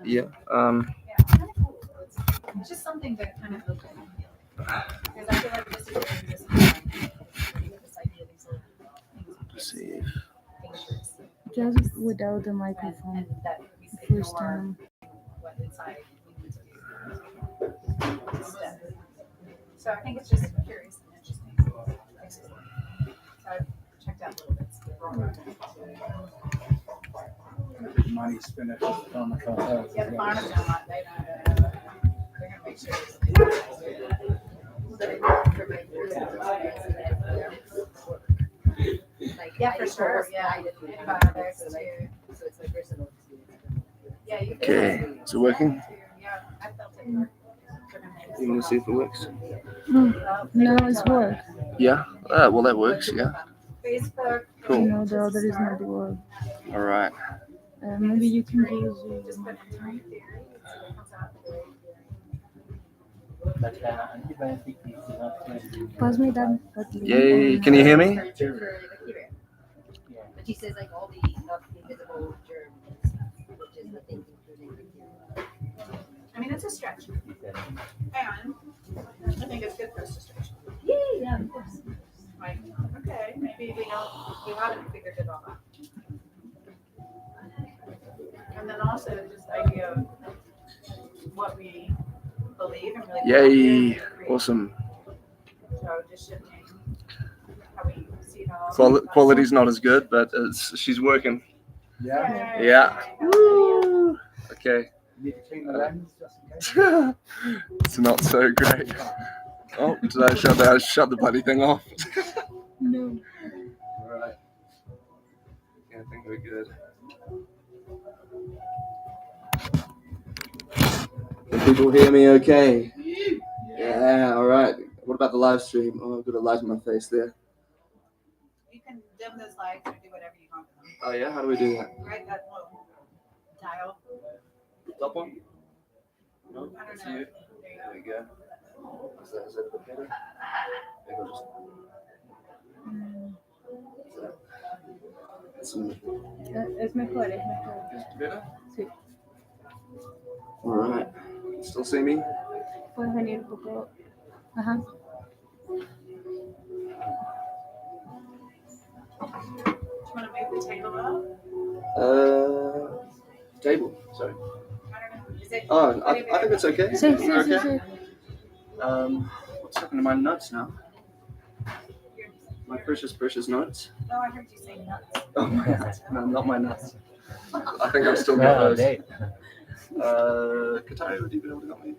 Yeah. It's just something to kind of look at. Because I feel like this is just this idea of these little Let's see. Just without the microphone. and that we First ignore time. what inside we need to do. So I think it's just curious and interesting. So I've checked out little bits. Money spent on the phone. Yeah, the farmers don't want, they're gonna make sure. Yeah, for sure, yeah. Antibiotics too. So it's like personal experience. Yeah, you Okay. Is it working? Yeah, I felt it work. You want to see if it works? No, it's work. Yeah. Well, that works. Yeah. Facebook. Cool. No, the other is not work. All right. Maybe you can use Just put in time theory, see what comes out. But antibiotic is not pass me that. Yay! Can you hear me? For bacteria. Yeah. But she says like all the not invisible germs, which is nothing including bacteria. I mean, it's a stretch. And I think it's good for us to stretch. Yeah, of course. Like, okay, maybe we haven't figured it all out. And then also just the idea of what we believe and really Yay! Awesome. So just shifting how we see it all. Quality's not as good, but she's working. Yeah. Yeah. Woo! Okay. You need to clean the lens just in case. It's not so great. Oh, did I shut the bloody thing off? No. Alright. Yeah, I think we're good. Can people hear me okay? Yeah, alright. What about the live stream? Oh, I've got a light in my face there. You can dim those lights or do whatever you want with them. Oh yeah, how do we do that? Right, that little dial. Top one? No, I don't it's know. you. There we go. Is that a bit better? Maybe I'll just... Es mejor, es mejor. Just better? Sí. Alright. Still see me? Puedes venir un poco. Ajá. Do you want to move the table up? Table, sorry. I don't know. Is it? Oh, I think it's okay. Sí, sí, okay. sí, sí. What's happened to my nuts now? My precious notes. Oh, I heard you say nuts. Oh, my nuts. No, not my nuts. I think I've still got those. Katari, would you be able to help me?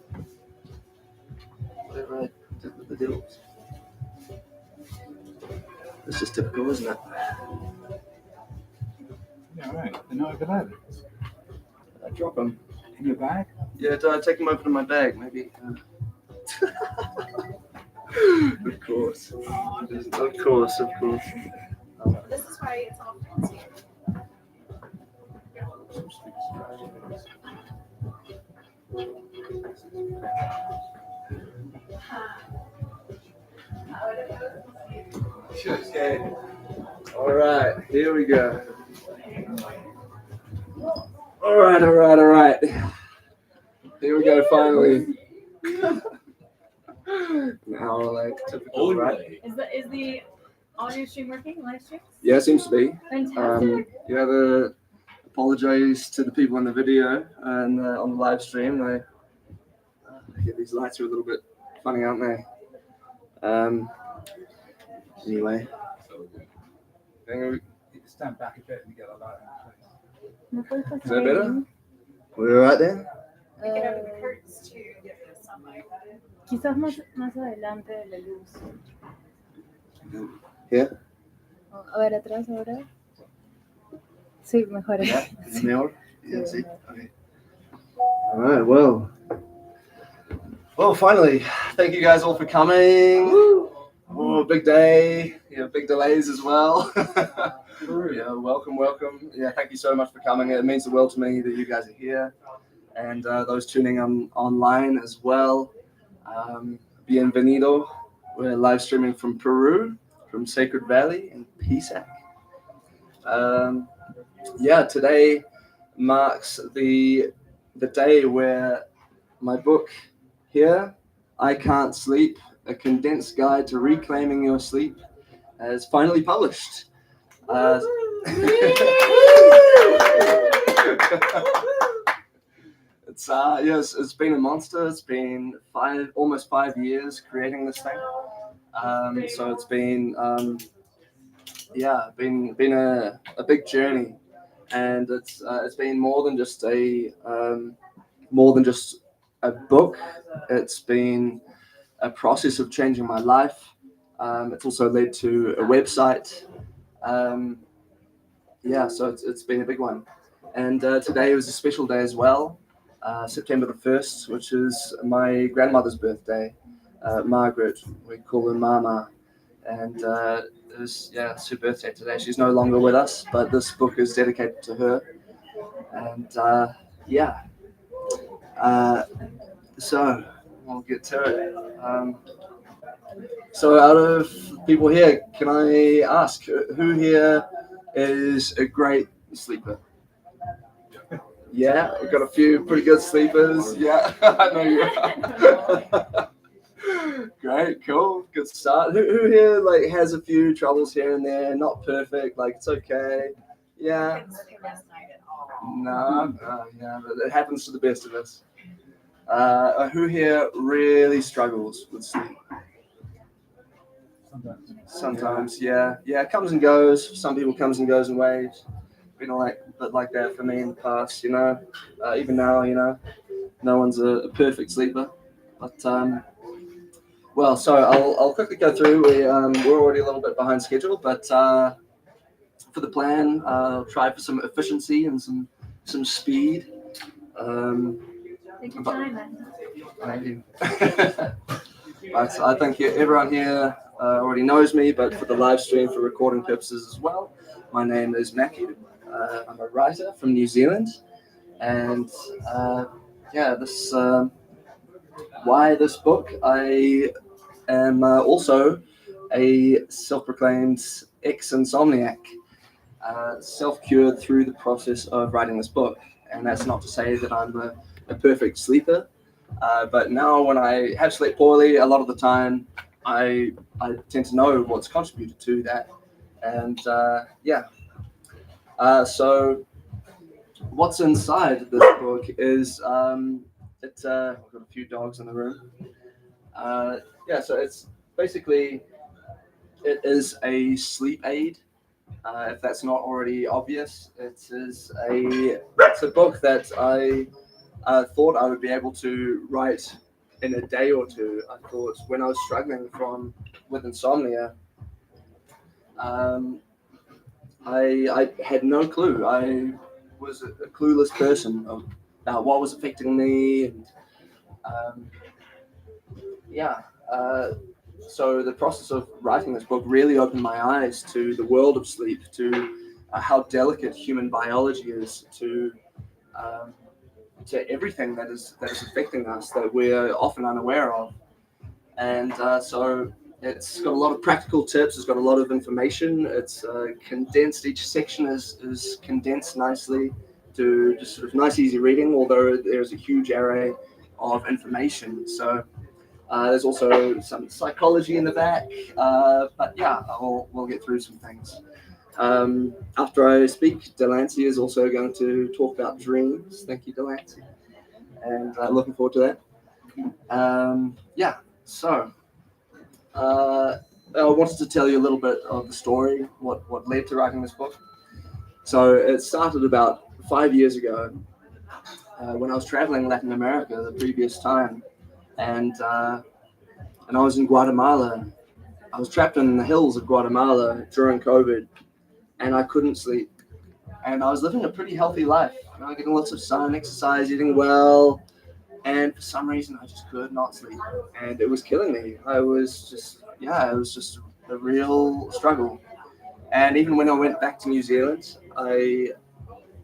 Whatever I did with the deals. It's just typical, isn't it? Yeah, right. They're not over there. I drop them. In your bag? Yeah, did I take them over to my bag? Maybe. Of course. Of course. This is why it's all fancy. Okay. All right, here we go. All right. Here we go, finally. An hour late, typical, right? Is the audio stream working? Live stream? Yeah, it seems to be. Fantastic. Apologize to the people in the video and on the live stream. These lights are a little bit funny, aren't they? Anyway. You can stand back a bit and get a light in ¿Me puedes pasar Is that el better? link? We're right there? We can open the curtains to get rid of sunlight. Quizás más adelante de la luz. Here? A ver, atrás ahora. Sí, mejor. Yeah, mejor? Yeah, see? Okay. All right, well, finally, thank you guys all for coming. Oh, big day. Yeah, big delays as well. Yeah, welcome. Yeah, thank you so much for coming. It means the world to me that you guys are here, and those tuning online as well. Bienvenido. We're live streaming from Peru, from Sacred Valley in Pisac. Today marks the the day where my book here, I Can't Sleep, a condensed guide to reclaiming your sleep, is finally published. Yes, it's been a monster. It's been almost 5 years creating this thing. So it's been been a big journey, and it's been more than just a book. It's been a process of changing my life. It's also led to a website. So it's been a big one. And today was a special day as well, September the 1st, which is my grandmother's birthday, Margaret. We call her Mama. And it's her birthday today. She's no longer with us, but this book is dedicated to her. And so we'll get to it. So out of people here, can I ask who here is a great sleeper? Yeah, we've got a few pretty good sleepers. Yeah, I know you. Great, cool, good start. Who here like has a few troubles here and there? Not perfect, like it's okay. Yeah. Couldn't sleep last night at all. No, yeah, but it happens to the best of us. Who here really struggles with sleep? Sometimes, yeah, it comes and goes. For some people, comes and goes in waves. Been like that for me in the past, even now, no one's a perfect sleeper. But so I'll quickly go through. We're already a little bit behind schedule, but for the plan, I'll try for some efficiency and some speed. Take your time, man. Thank you. But I think everyone here already knows me, but for the live stream, for recording purposes as well, my name is Matthew. I'm a writer from New Zealand, and why this book? I am also a self-proclaimed ex-insomniac, self-cured through the process of writing this book. And that's not to say that I'm a perfect sleeper, but now when I have slept poorly, a lot of the time I tend to know what's contributed to that. And so what's inside this book is I've got a few dogs in the room. So it's basically, it is a sleep aid. If that's not already obvious, it's a book that I thought I would be able to write in a day or two. I thought when I was struggling with insomnia, I had no clue. I was a clueless person about what was affecting me, and so the process of writing this book really opened my eyes to the world of sleep, to how delicate human biology is, to everything that is affecting us that we're often unaware of. And so it's got a lot of practical tips. It's got a lot of information. It's condensed. Each section is condensed nicely to just sort of nice, easy reading, although there's a huge array of information. So there's also some psychology in the back. But yeah, we'll get through some things. After I speak, Delancey is also going to talk about dreams. Thank you, Delancey. And looking forward to that. So I wanted to tell you a little bit of the story, what led to writing this book. So it started about 5 years ago when I was traveling Latin America the previous time, and I was in Guatemala. I was trapped in the hills of Guatemala during COVID, and I couldn't sleep. And I was living a pretty healthy life, getting lots of sun, exercise, eating well, and for some reason I just could not sleep, and it was killing me. It was just a real struggle. And even when I went back to New Zealand, I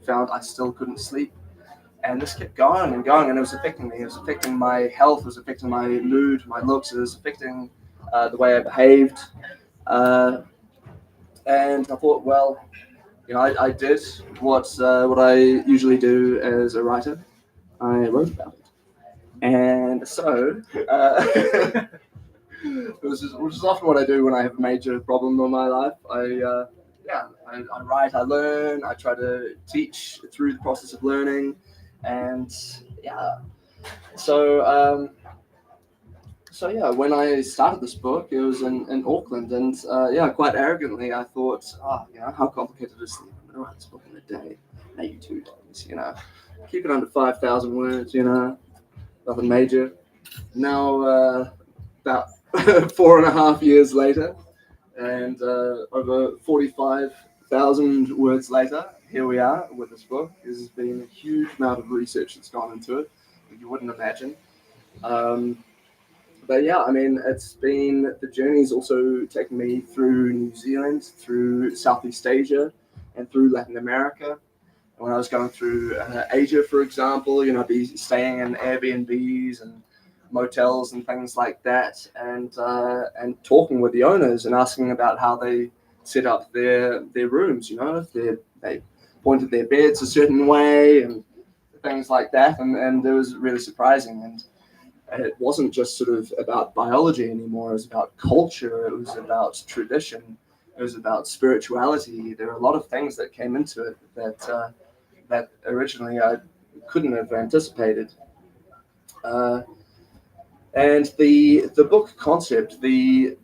found I still couldn't sleep. And this kept going and going, and it was affecting me. It was affecting my health, it was affecting my mood, my looks, it was affecting the way I behaved. And I thought, well, I did what I usually do as a writer. I wrote about it. And so, which is often what I do when I have a major problem in my life. I write, I learn, I try to teach through the process of learning, and yeah. So when I started this book, it was in Auckland, and quite arrogantly, I thought, how complicated is sleep? I'm gonna write this book in a day, maybe 2 days, keep it under 5,000 words, nothing major. Now, about 4.5 years later, and over 45,000 words later, here we are with this book. There's been a huge amount of research that's gone into it, that you wouldn't imagine. But yeah, I mean, the journey's also taken me through New Zealand, through Southeast Asia, and through Latin America. When I was going through Asia, for example, I'd be staying in Airbnbs and motels and things like that, and talking with the owners and asking about how they set up their rooms. If they pointed their beds a certain way and things like that, and it was really surprising. And it wasn't just sort of about biology anymore. It was about culture. It was about tradition. It was about spirituality. There were a lot of things that came into it that originally I couldn't have anticipated. And the book concept, the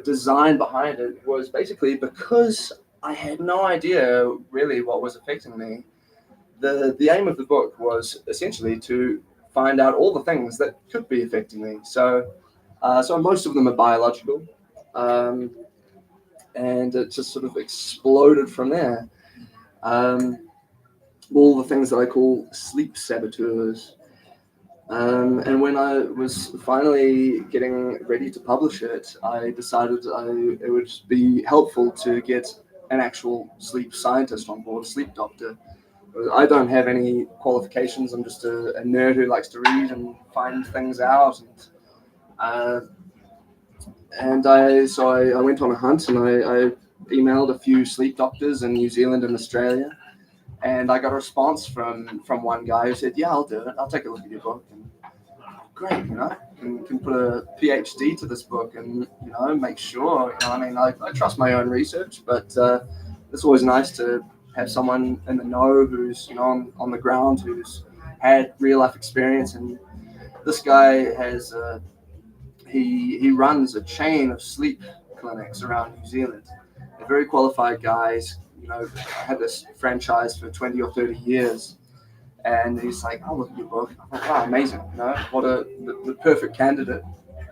design behind it was basically because I had no idea really what was affecting me. The aim of the book was essentially to find out all the things that could be affecting me. So most of them are biological, and it just sort of exploded from there. All the things that I call sleep saboteurs. And when I was finally getting ready to publish it, I decided it would be helpful to get an actual sleep scientist on board, a sleep doctor. I don't have any qualifications. I'm just a nerd who likes to read and find things out. And I went on a hunt, and I emailed a few sleep doctors in New Zealand and Australia. And I got a response from one guy who said, "Yeah, I'll do it. I'll take a look at your book." And great, can put a PhD to this book, and make sure. I trust my own research, but it's always nice to have someone in the know who's on the ground, who's had real life experience. And this guy has he runs a chain of sleep clinics around New Zealand. They're very qualified guys. Had this franchise for 20 or 30 years. And he's like, "I'll look at your book." I thought, "Wow, amazing! What the perfect candidate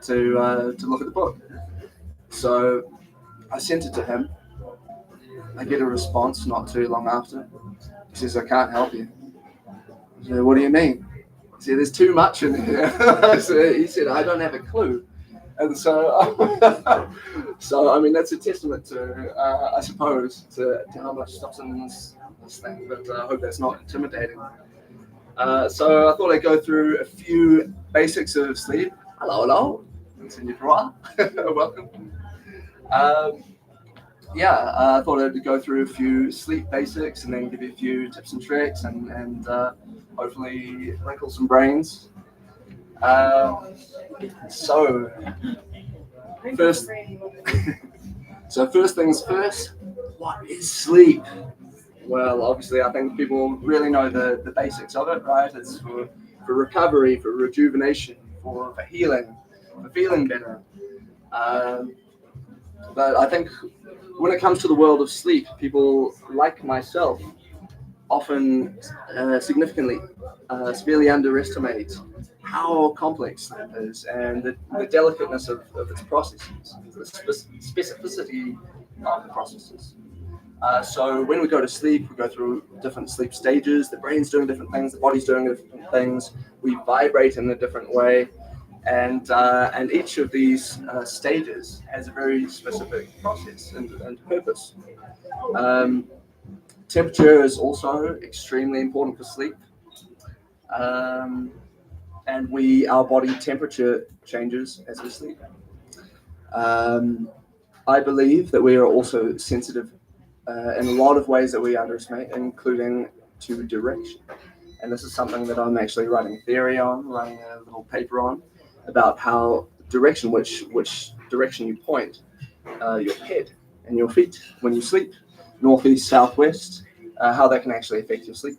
to look at the book." So I sent it to him. I get a response not too long after. He says, "I can't help you." I said, "What do you mean?" He said, "There's too much in here." He said, "I don't have a clue." And so, that's a testament to, I suppose, to how much stuff's in this thing. But I hope that's not intimidating. So I thought I'd go through a few basics of sleep. Hello. Welcome. I thought I'd go through a few sleep basics and then give you a few tips and tricks and hopefully wrinkle some brains. First things first, what is sleep? Well, obviously, I think people really know the basics of it, right? It's for recovery, for rejuvenation, for healing, for feeling better. But I think when it comes to the world of sleep, people like myself often severely underestimate how complex sleep is and the delicateness of its processes, the specificity of the processes. So when we go to sleep, we go through different sleep stages. The brain's doing different things, the body's doing different things. We vibrate in a different way, and each of these stages has a very specific process and purpose. Temperature is also extremely important for sleep, and our body temperature changes as we sleep. I believe that we are also sensitive in a lot of ways that we underestimate, including to direction. and this is something that I'm actually writing a little paper on, about how which direction you point your head and your feet when you sleep, northeast, southwest, how that can actually affect your sleep.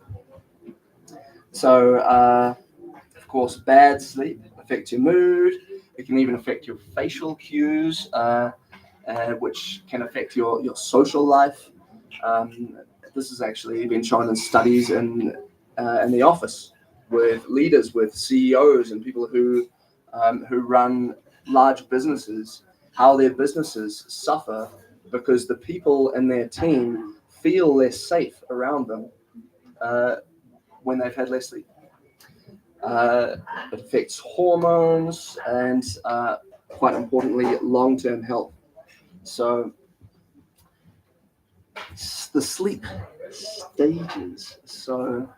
So, of course, bad sleep affects your mood. It can even affect your facial cues, which can affect your social life. This has actually been shown in studies in the office with leaders, with CEOs, and people who run large businesses, how their businesses suffer because the people in their team feel less safe around them when they've had less sleep. It affects hormones and, quite importantly, long-term health. So the sleep stages. So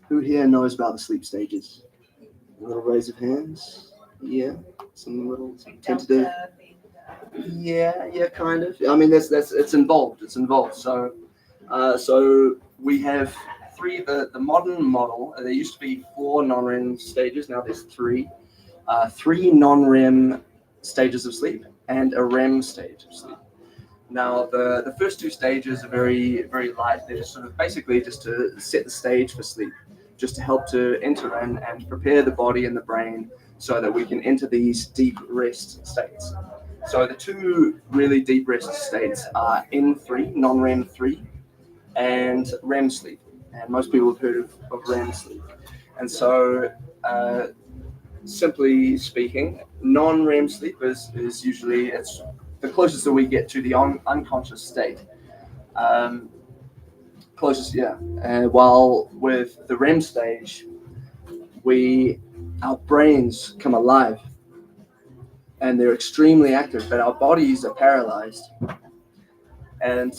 who here knows about the sleep stages? A little raise of hands. Yeah, some tentative. Yeah, kind of. I mean, that's it's involved. It's involved. So, so we have three. The modern model. There used to be 4 non-REM stages. Now there's 3. 3 non-REM stages of sleep and a REM stage of sleep. Now, the first 2 stages are very, very light. They're just sort of basically just to set the stage for sleep, just to help to enter in and prepare the body and the brain so that we can enter these deep rest states. So the 2 really deep rest states are N3, non-REM 3, and REM sleep. And most people have heard of REM sleep. And so, simply speaking, non-REM sleep is usually, it's the closest that we get to the unconscious state. Closest, yeah. While with the REM stage, our brains come alive and they're extremely active, but our bodies are paralyzed. And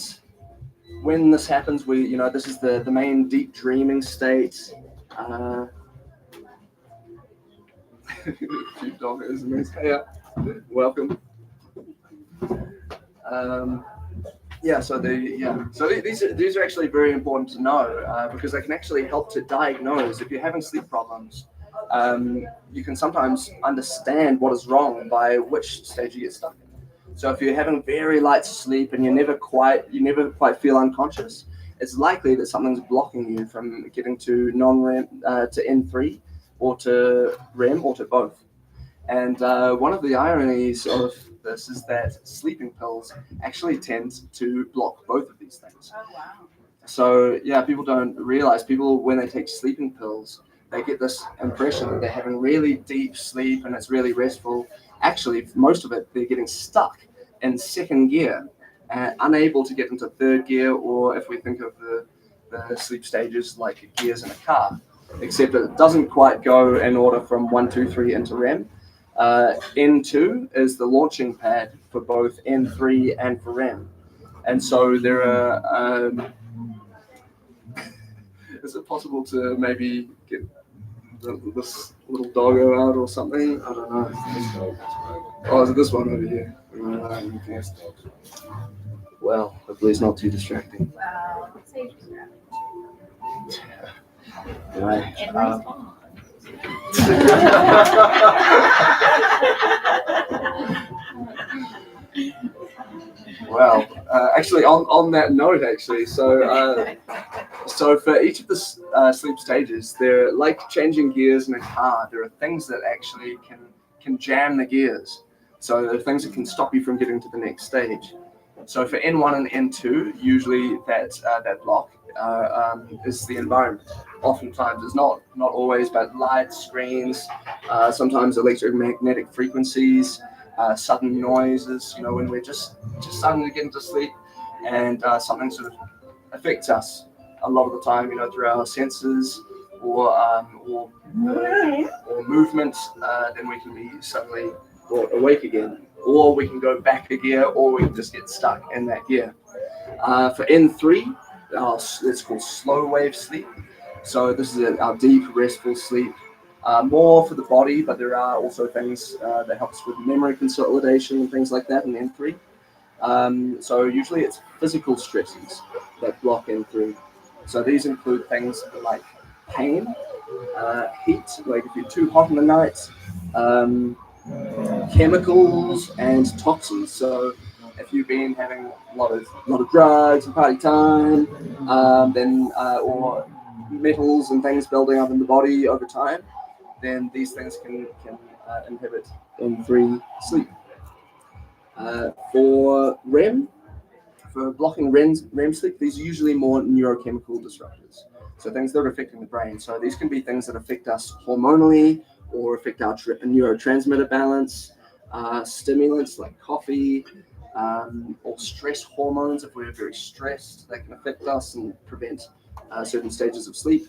when this happens, this is the main deep dreaming state. Chief Dog is amazing. Hey, welcome. So these are actually very important to know because they can actually help to diagnose if you're having sleep problems. You can sometimes understand what is wrong by which stage you get stuck in. So if you're having very light sleep and you never quite feel unconscious, it's likely that something's blocking you from getting to non-REM to N3 or to REM or to both. And one of the ironies of this is that sleeping pills actually tend to block both of these things. Oh, wow. So yeah, people don't realize, when they take sleeping pills, they get this impression that they're having really deep sleep and it's really restful. Actually, most of it, they're getting stuck in second gear, unable to get into third gear, or if we think of the sleep stages like gears in a car, except it doesn't quite go in order from 1, 2, 3 into REM. N2 is the launching pad for both N3 and for REM. And so there are, is it possible to maybe get this little doggo out or something? I don't know. Oh, is it this one over here? Well, hopefully it's not too distracting. Sage Right. and respawn. Well, actually, on that note, so for each of the sleep stages, they're like changing gears in a car. There are things that actually can jam the gears. So there are things that can stop you from getting to the next stage. So for N1 and N2, usually that block is the environment. Oftentimes, it's not always, but lights, screens, sometimes electromagnetic frequencies, sudden noises. When we're just starting to get into sleep, and something sort of affects us a lot of the time. Through our senses or movement, then we can be suddenly brought awake again, or we can go back a gear, or we can just get stuck in that gear. For N3, it's called slow wave sleep. So this is our deep, restful sleep, more for the body, but there are also things that helps with memory consolidation and things like that in N3. So usually it's physical stresses that block N3. So these include things like pain, heat, like if you're too hot in the night, chemicals and toxins. So if you've been having a lot of drugs and party time, then or metals and things building up in the body over time, then these things can inhibit M3 sleep. For REM, for blocking REM sleep, these are usually more neurochemical disruptors. So things that are affecting the brain. So these can be things that affect us hormonally or affect our neurotransmitter balance. Stimulants like coffee, or stress hormones. If we're very stressed, they can affect us and prevent certain stages of sleep,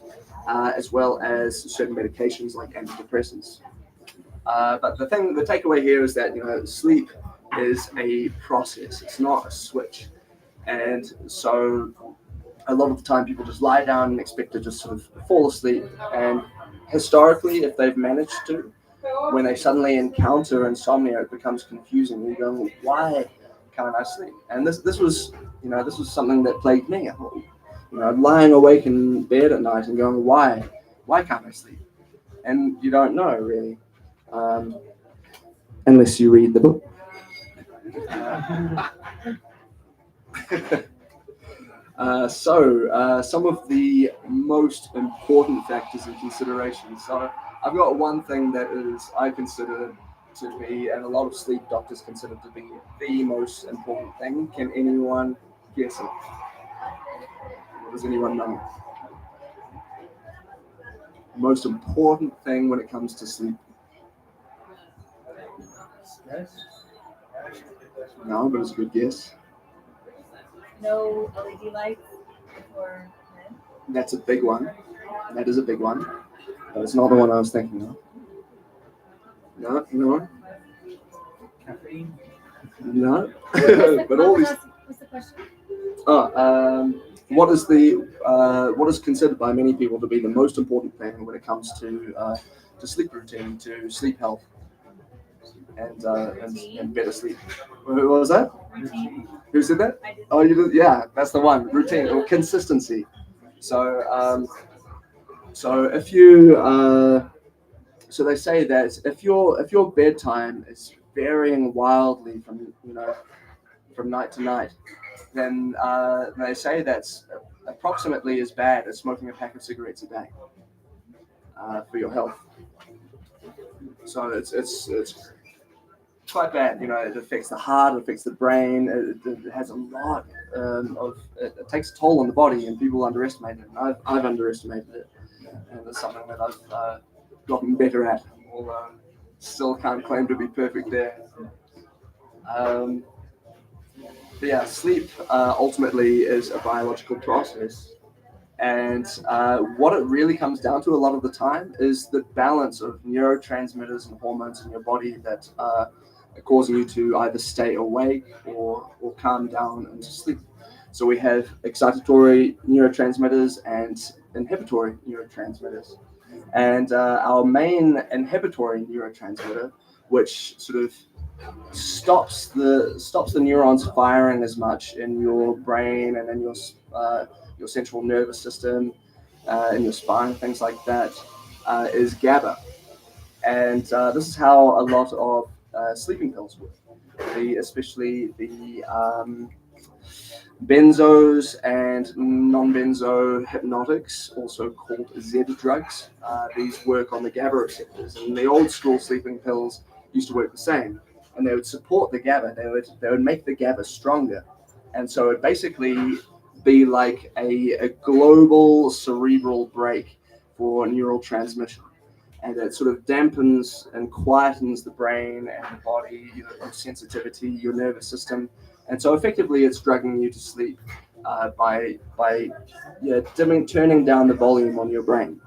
as well as certain medications like antidepressants. But the takeaway here is that sleep is a process. It's not a switch, and so a lot of the time people just lie down and expect to just sort of fall asleep. And historically, if they've managed to, when they suddenly encounter insomnia, it becomes confusing. You're going, why can't I sleep? And this was something that plagued me. Lying awake in bed at night and going, why can't I sleep? And you don't know really, unless you read the book. So some of the most important factors in consideration. So I've got one thing that I consider to be, and a lot of sleep doctors consider to be, the most important thing. Can anyone guess it? Does anyone know? Most important thing when it comes to sleep? Stress? No, but it's a good guess. No LED lights before bed. That's a big one. That is a big one. But it's not the one I was thinking of. No. Caffeine? No. What's But all these. what's the question? What is considered by many people to be the most important thing when it comes to sleep routine, to sleep health, and better sleep? What was that? Routine. Who said that? I did. Oh, you did. Yeah, that's the one. Routine or consistency. So if you so they say that if your bedtime is varying wildly from night to night, then they say that's approximately as bad as smoking a pack of cigarettes a day for your health. So it's quite bad. It affects the heart, it affects the brain. It has a lot it takes a toll on the body, and people underestimate it. And I've underestimated it, and it's something that I've gotten better at, although still can't claim to be perfect there. But yeah, sleep ultimately is a biological process. And what it really comes down to a lot of the time is the balance of neurotransmitters and hormones in your body that are causing you to either stay awake or calm down into sleep. So we have excitatory neurotransmitters and inhibitory neurotransmitters. And our main inhibitory neurotransmitter, which sort of stops the neurons firing as much in your brain and in your central nervous system, in your spine, things like that, is GABA. And this is how a lot of sleeping pills work. Especially the benzos and non-benzo hypnotics, also called Z drugs. These work on the GABA receptors, and the old school sleeping pills used to work the same. And they would support the GABA. They would make the GABA stronger, and so it basically be like a global cerebral break for neural transmission, and it sort of dampens and quietens the brain and the body, your sensitivity, your nervous system, and so effectively it's drugging you to sleep by turning down the volume on your brain.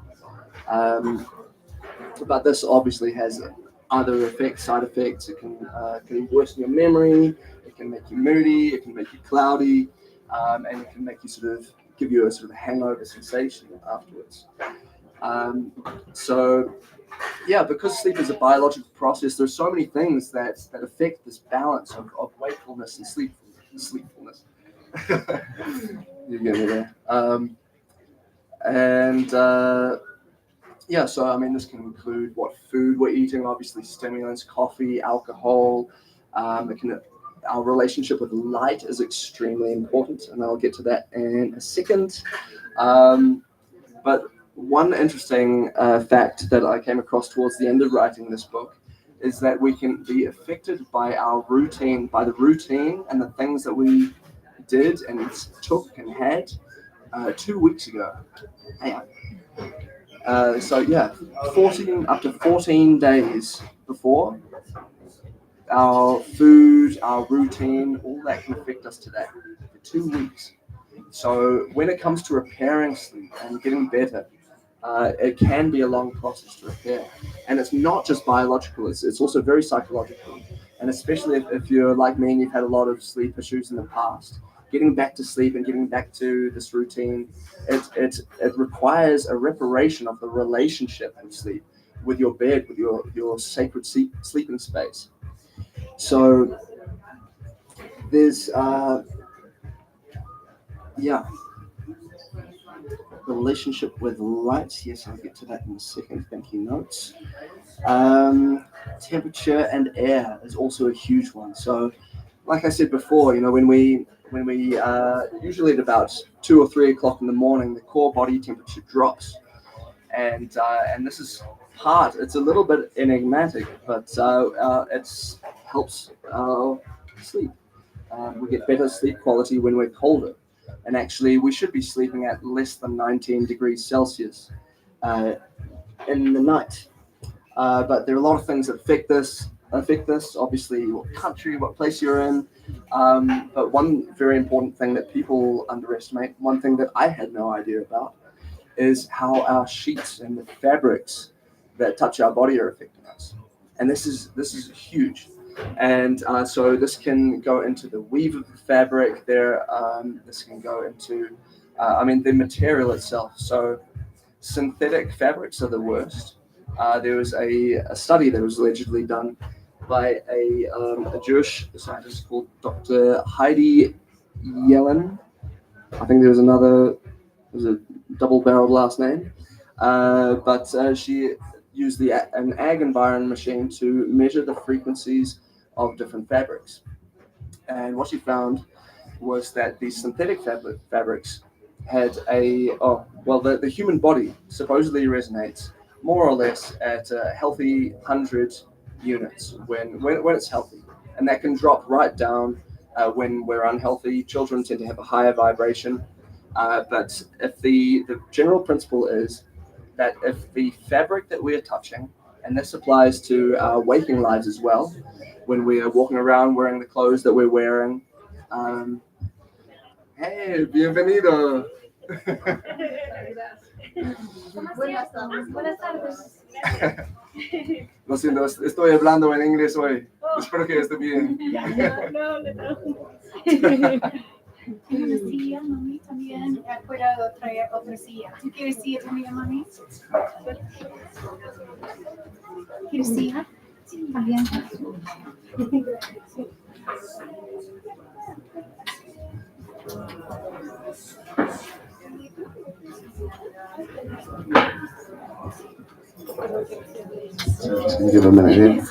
But this obviously has other effects, side effects. It can worsen your memory. It can make you moody. It can make you cloudy, and it can make you give you a sort of hangover sensation afterwards. So yeah, because sleep is a biological process, there's so many things that affect this balance of wakefulness and sleepfulness. You get me there. And yeah, so I mean, this can include what food we're eating, obviously stimulants, coffee, alcohol. It can, our relationship with light is extremely important, and I'll get to that in a second. But one interesting fact that I came across towards the end of writing this book is that we can be affected by our routine, by the routine and the things that we did and took and had 2 weeks ago. Hang on. So yeah, 14 up to 14 days before, our food, our routine, all that can affect us today for 2 weeks. So when it comes to repairing sleep and getting better, it can be a long process to repair. And it's not just biological, it's also very psychological. And especially if you're like me and you've had a lot of sleep issues in the past, getting back to sleep and getting back to this routine, it requires a reparation of the relationship with sleep, with your bed, with your sacred sleeping space. So there's, yeah, relationship with light. Yes, I'll get to that in a second. Thank you, notes. Temperature and air is also a huge one. So, like I said before, when we usually at about 2 or 3 o'clock in the morning, the core body temperature drops, and this is part. It's a little bit enigmatic, but it helps sleep. We get better sleep quality when we're colder. And actually, we should be sleeping at less than 19 degrees Celsius uh, in the night. But there are a lot of things that affect this. Obviously, what country, what place you're in. But one very important thing that people underestimate, one thing that I had no idea about, is how our sheets and the fabrics that touch our body are affecting us. And this is huge. And so this can go into the weave of the fabric. This can go into, the material itself. So synthetic fabrics are the worst. There was a study that was allegedly done by a Jewish scientist called Dr. Heidi Yellen. I think there was a double-barreled last name, but she used an ag environment machine to measure the frequencies of different fabrics. And what she found was that these synthetic fabrics had the human body supposedly resonates more or less at a healthy 100 units when it's healthy. And that can drop right down when we're unhealthy. Children tend to have a higher vibration. But if the general principle is that if the fabric that we are touching, and this applies to our waking lives as well, when we are walking around wearing the clothes that we're wearing. Hey, bienvenido. Buenas tardes. Lo siento, estoy hablando en inglés hoy. Espero que esté bien. No. Una silla, mami, también. Afuera otra silla. ¿Tú quieres silla también, mami? ¿Quieres silla? Sí, también. Just gonna give a minute here.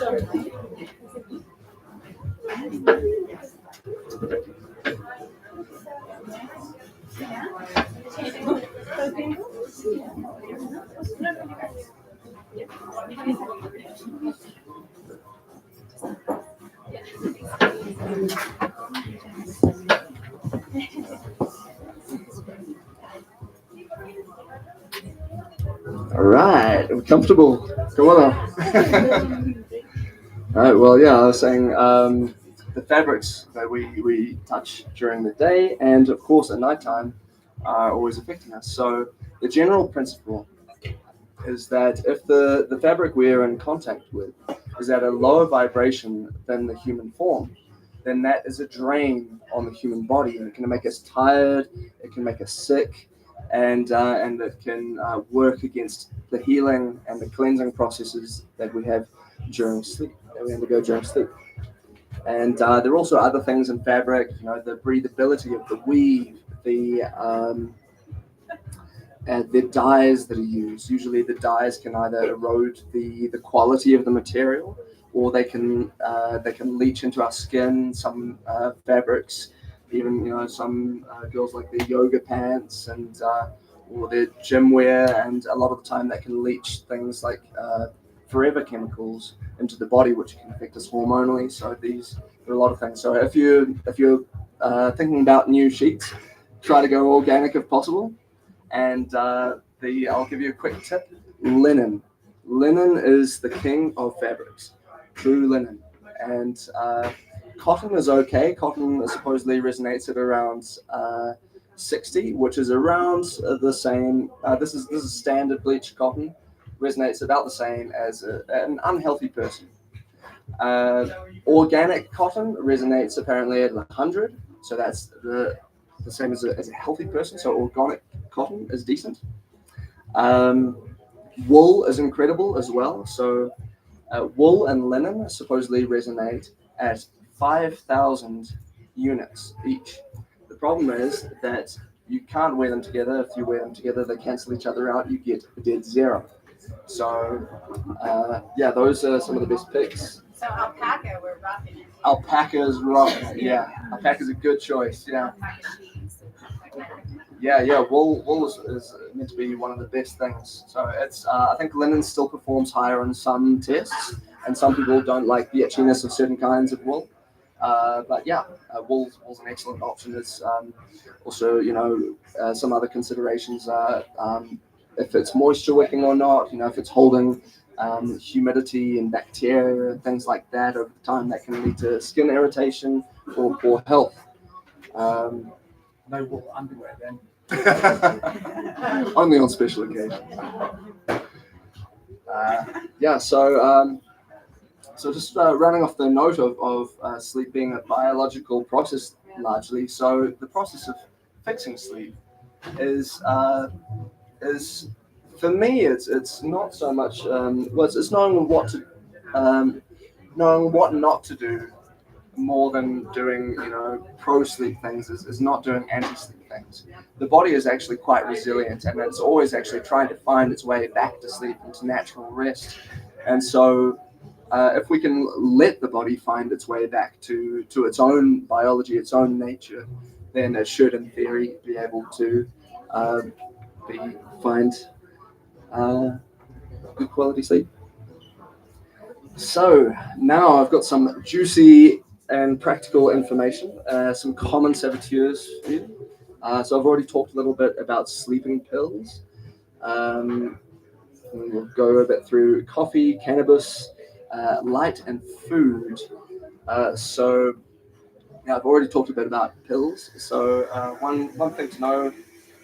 All right, we're comfortable. Come on. All right. Well, yeah, I was saying the fabrics that we touch during the day and of course at nighttime are always affecting us. So the general principle is that if the fabric we're in contact with is at a lower vibration than the human form, then that is a drain on the human body, and it can make us tired, it can make us sick, and it can work against the healing and the cleansing processes that we have during sleep, that we undergo during sleep. And there are also other things in fabric, the breathability of the weave, the dyes that are used. Usually the dyes can either erode the quality of the material, or they can leach into our skin. Some fabrics, even some girls like their yoga pants and or their gym wear, and a lot of the time that can leach things like forever chemicals into the body, which can affect us hormonally. So there are a lot of things. So if you're thinking about new sheets, try to go organic if possible. And I'll give you a quick tip: linen. Linen is the king of fabrics. True linen. And cotton is okay. Cotton supposedly resonates at around 60, which is around the same. This is standard bleach cotton. Resonates about the same as an unhealthy person. Organic cotton resonates apparently at 100, so that's the same as a healthy person. So organic cotton is decent. Um, Wool is incredible as well. So wool and linen supposedly resonate at 5,000 units each. The problem is that you can't wear them together. If you wear them together, they cancel each other out. You get a dead zero. So yeah, those are some of the best picks. So alpaca, we're roughing it. Alpaca is rough. Yeah, alpaca is a good choice. Yeah. Alpaca sheets. Yeah. Wool is meant to be one of the best things. So it's I think linen still performs higher on some tests, and some people don't like the itchiness of certain kinds of wool. But yeah, wool's an excellent option. It's also some other considerations are if it's moisture wicking or not. If it's holding humidity and bacteria and things like that over time, that can lead to skin irritation or poor health. Um, No wool underwear then. Only on special occasions. Yeah, so just running off the note of sleep being a biological process largely. So the process of fixing sleep is for me it's not so much it's knowing knowing what not to do more than doing pro sleep things is not doing anti sleep things. The body is actually quite resilient, and it's always actually trying to find its way back to sleep, into natural rest. And so if we can let the body find its way back to its own biology, its own nature, then it should in theory be able to uh, find good quality sleep. So now I've got some juicy and practical information, some common saboteurs for you. So I've already talked a little bit about sleeping pills. We'll go a bit through coffee, cannabis, light, and food. So now I've already talked a bit about pills. So one thing to know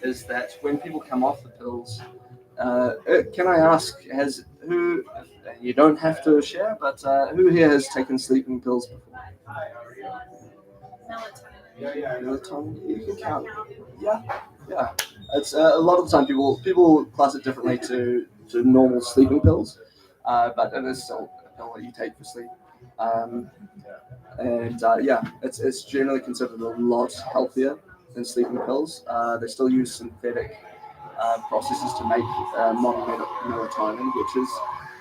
is that when people come off the pills, can I ask, who? You don't have to share, but who here has taken sleeping pills before? Melatonin. You can count. Yeah. It's a lot of the time people class it differently to normal sleeping pills, but it is still a pill that you take for sleep. And yeah, it's generally considered a lot healthier than sleeping pills. They still use synthetic processes to make modern melatonin, which is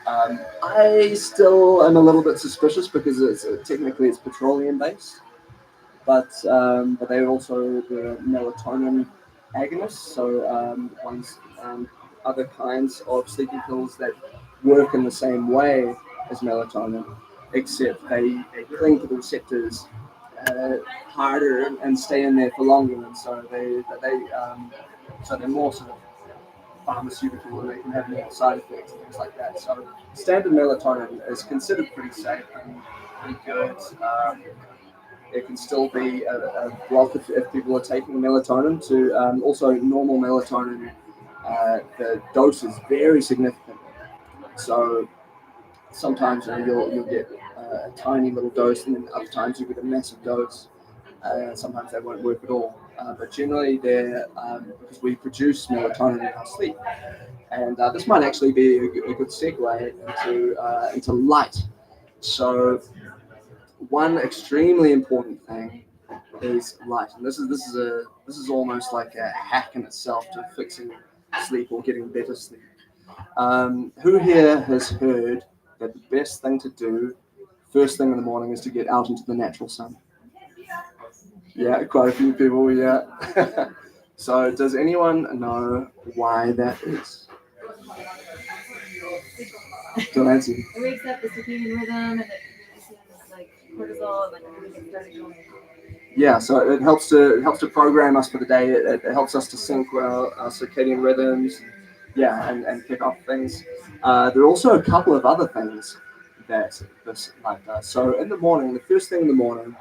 I still am a little bit suspicious because technically it's petroleum based, but they also the melatonin agonists, so ones other kinds of sleeping pills that work in the same way as melatonin, except they cling to the receptors harder and stay in there for longer, and so they're more sort of pharmaceutical, and they can have more side effects and things like that. So standard melatonin is considered pretty safe and pretty good. It can still be a block if people are taking melatonin. To also normal melatonin, the dose is very significant. So sometimes you'll get a tiny little dose, and then other times you get a massive dose. Sometimes they won't work at all. But generally, they're because we produce melatonin in our sleep, and this might actually be a good segue into light. So one extremely important thing is light, and this is almost like a hack in itself to fixing sleep or getting better sleep. Who here has heard that the best thing to do first thing in the morning is to get out into the natural sun? Yeah, quite a few people, yeah. So does anyone know why that is? Delancey. It wakes up the circadian rhythm and it releases like cortisol and like everything gets started going. Yeah, so it helps to program us for the day. It helps us to sync our circadian rhythms, yeah, and kick off things. There are also a couple of other things that this light does. So in the morning, the first thing in the morning,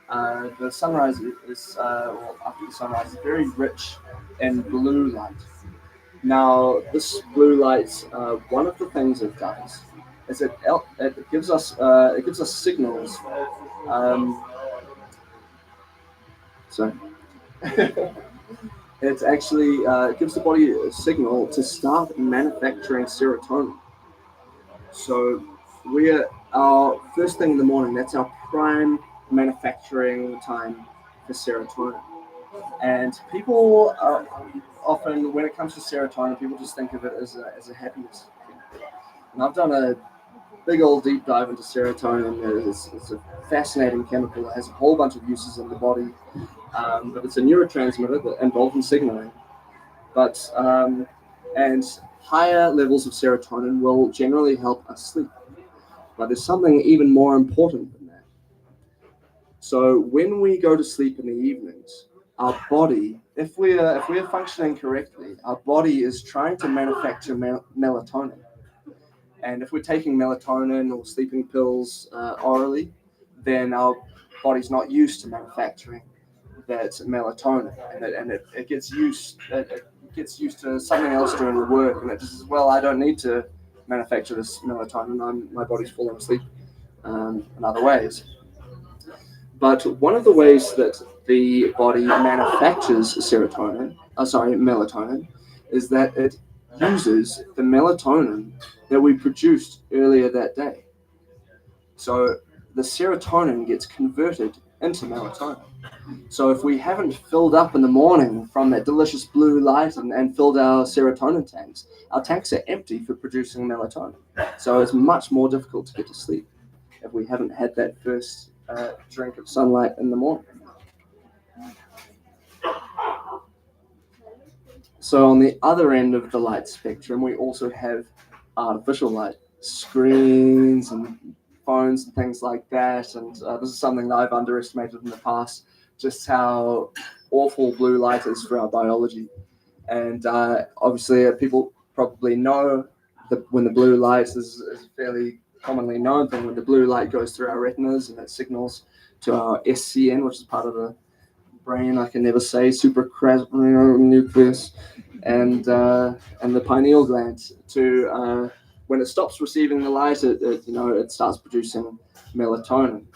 the sunrise is, or after the sunrise, is very rich in blue light. Now, this blue light, one of the things it does is it gives us signals. So it actually gives the body a signal to start manufacturing serotonin. So we're our first thing in the morning. That's our prime manufacturing time for serotonin. And people often, when it comes to serotonin, people just think of it as a happiness. And I've done a big old deep dive into serotonin. It's a fascinating chemical. It has a whole bunch of uses in the body, but it's a neurotransmitter that involved in signaling. But and higher levels of serotonin will generally help us sleep. But there's something even more important than that. So when we go to sleep in the evenings, our body, if we're functioning correctly, our body is trying to manufacture melatonin. And if we're taking melatonin or sleeping pills orally, then our body's not used to manufacturing that melatonin, and it gets used to something else during the work, and it just says, well, I don't need to manufacture this melatonin. My body's falling asleep in other ways. But one of the ways that the body manufactures melatonin, is that it uses the melatonin that we produced earlier that day. So the serotonin gets converted into melatonin. So if we haven't filled up in the morning from that delicious blue light and filled our serotonin tanks, our tanks are empty for producing melatonin. So it's much more difficult to get to sleep if we haven't had that first drink of sunlight in the morning. So on the other end of the light spectrum, we also have artificial light, screens and phones and things like that. And this is something that I've underestimated in the past, just how awful blue light is for our biology. And obviously, people probably know that when the blue light is a fairly commonly known thing, when the blue light goes through our retinas and it signals to our SCN, which is part of the brain, I can never say, supranucleus, and the pineal gland to when it stops receiving the light, it starts producing melatonin.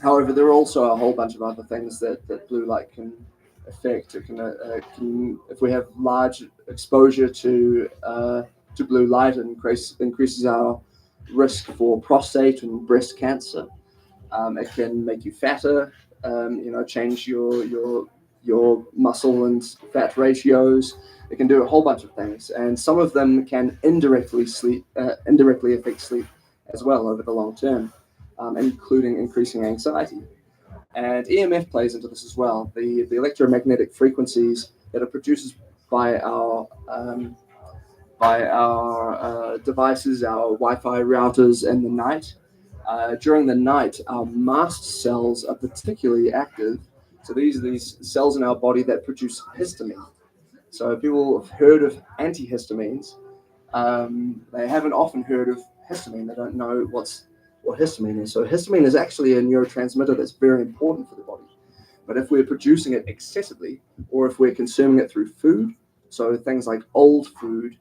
However, there are also a whole bunch of other things that blue light can affect. It can if we have large exposure to blue light, it increases our risk for prostate and breast cancer. It can make you fatter. Change your muscle and fat ratios. It can do a whole bunch of things, and some of them can indirectly affect sleep as well over the long term, including increasing anxiety. And EMF plays into this as well. The electromagnetic frequencies that are produced by our devices, our Wi-Fi routers in the night. During the night, our mast cells are particularly active. So these are these cells in our body that produce histamine. So people have heard of antihistamines. They haven't often heard of histamine. They don't know what histamine is. So histamine is actually a neurotransmitter that's very important for the body. But if we're producing it excessively, or if we're consuming it through food, so things like old food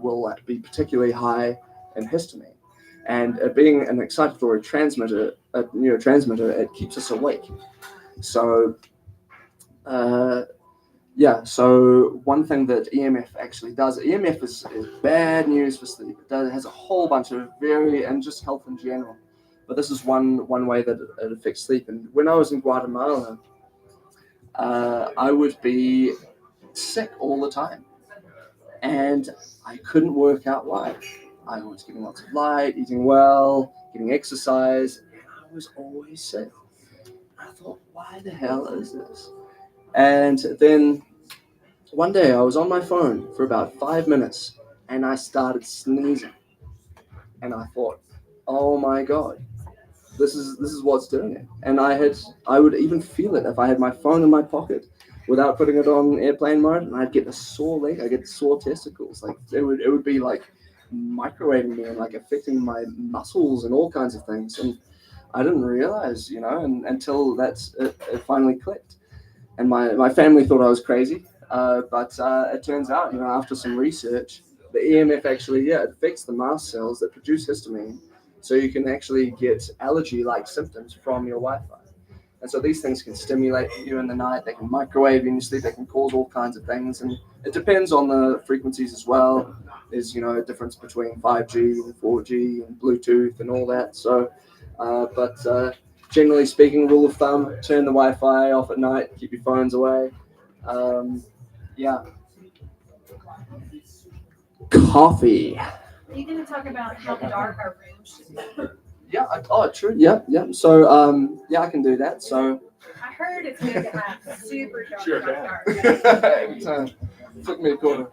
will be particularly high in histamine. And being an excitatory transmitter, a neurotransmitter, it keeps us awake. So, so one thing that EMF actually does, EMF is bad news for sleep. It has a whole bunch of and just health in general. But this is one way that it affects sleep. And when I was in Guatemala, I would be sick all the time, and I couldn't work out why. I was getting lots of light, eating well, getting exercise, and I was always sick. I thought, why the hell is this? And then one day I was on my phone for about 5 minutes, and I started sneezing, and I thought, oh my god, this is what's doing it. And I would even feel it if I had my phone in my pocket without putting it on airplane mode, and I'd get a sore leg, I get sore testicles. Like it would be like microwaving me and like affecting my muscles and all kinds of things. And I didn't realize, until it finally clicked. And my family thought I was crazy, but it turns out, after some research, the EMF actually, it affects the mast cells that produce histamine, so you can actually get allergy-like symptoms from your Wi-Fi. And so these things can stimulate you in the night, they can microwave you in your sleep, they can cause all kinds of things, and it depends on the frequencies as well. There's, a difference between 5G and 4G and Bluetooth and all that. So, but generally speaking, rule of thumb, turn the Wi-Fi off at night, keep your phones away. Yeah. Coffee. Are you going to talk about how dark our room should be? Yeah. Oh, true. Yeah. So, I can do that. So. I heard it's good to have super dark, Sure. dark. Every time. Took me a quarter.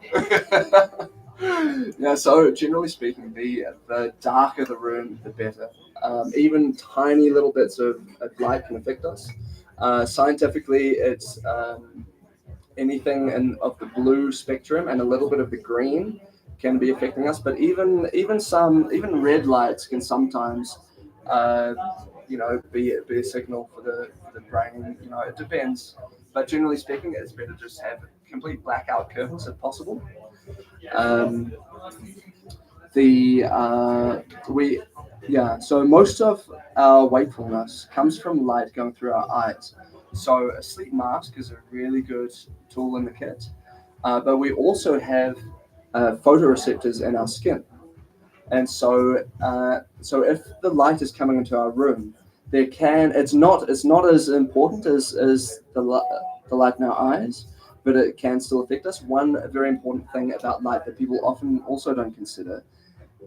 Yeah. So, generally speaking, the darker the room, the better. Even tiny little bits of light can affect us. Scientifically, it's anything of the blue spectrum and a little bit of the green can be affecting us. But even red lights can sometimes, be a signal for the brain. It depends. But generally speaking, it's better just have complete blackout curtains if possible. So most of our wakefulness comes from light going through our eyes. So a sleep mask is a really good tool in the kit, but we also have photoreceptors in our skin, and so if the light is coming into our room, it's not as important as the light in our eyes, but it can still affect us. One very important thing about light that people often also don't consider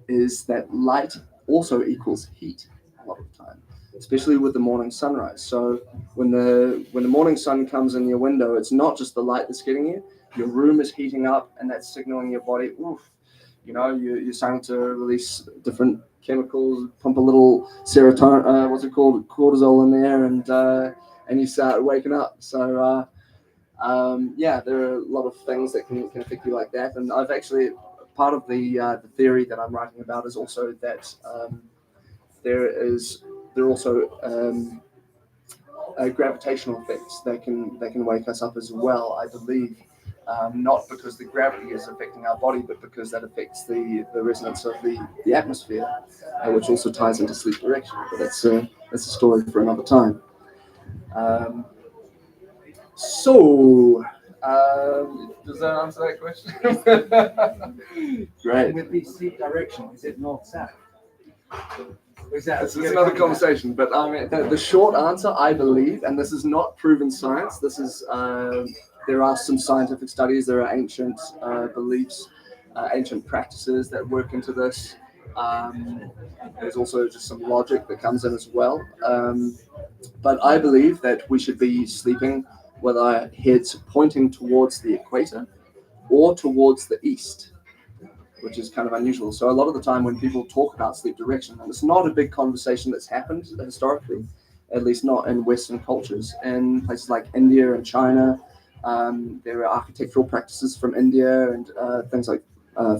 is that light also equals heat a lot of the time, especially with the morning sunrise. So when the morning sun comes in your window, it's not just the light that's getting you. Your room is heating up, and that's signaling your body, oof, you're starting to release different chemicals, pump a little serotonin, what's it called, cortisol in there, and you start waking up. So there are a lot of things that can affect you like that. And I've actually, part of the theory that I'm writing about is also that there are also gravitational effects that can wake us up as well, I believe. Not because the gravity is affecting our body, but because that affects the resonance of the atmosphere, which also ties into sleep direction. But that's a story for another time. So, does that answer that question? Great. With the sleep direction, is it north-south? This is another conversation, but the short answer, I believe, and this is not proven science. This is there are some scientific studies. There are ancient beliefs, ancient practices that work into this. There's also just some logic that comes in as well. But I believe that we should be sleeping with our heads pointing towards the equator or towards the east, which is kind of unusual. So a lot of the time when people talk about sleep direction, and it's not a big conversation that's happened historically, at least not in Western cultures. In places like India and China, there are architectural practices from India and things like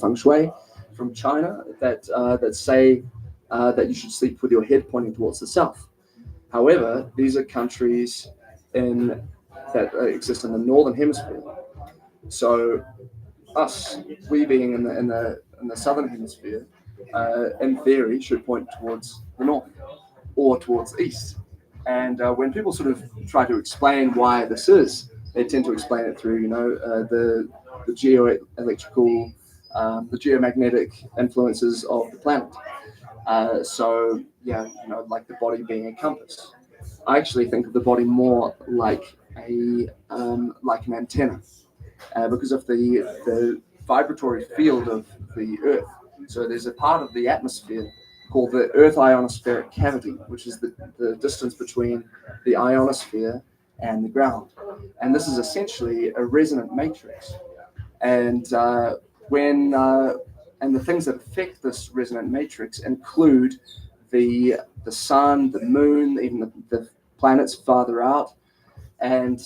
feng shui from China that say that you should sleep with your head pointing towards the south. However, these are countries that exist in the northern hemisphere. So we being in the southern hemisphere, in theory, should point towards the north or towards the east. And when people sort of try to explain why this is, they tend to explain it through, the geoelectrical, the geomagnetic influences of the planet. Like the body being a compass. I actually think of the body more like like an antenna because of the vibratory field of the Earth. So there's a part of the atmosphere called the Earth ionospheric cavity, which is the distance between the ionosphere and the ground. And this is essentially a resonant matrix. And and the things that affect this resonant matrix include the sun, the moon, even the planets farther out. And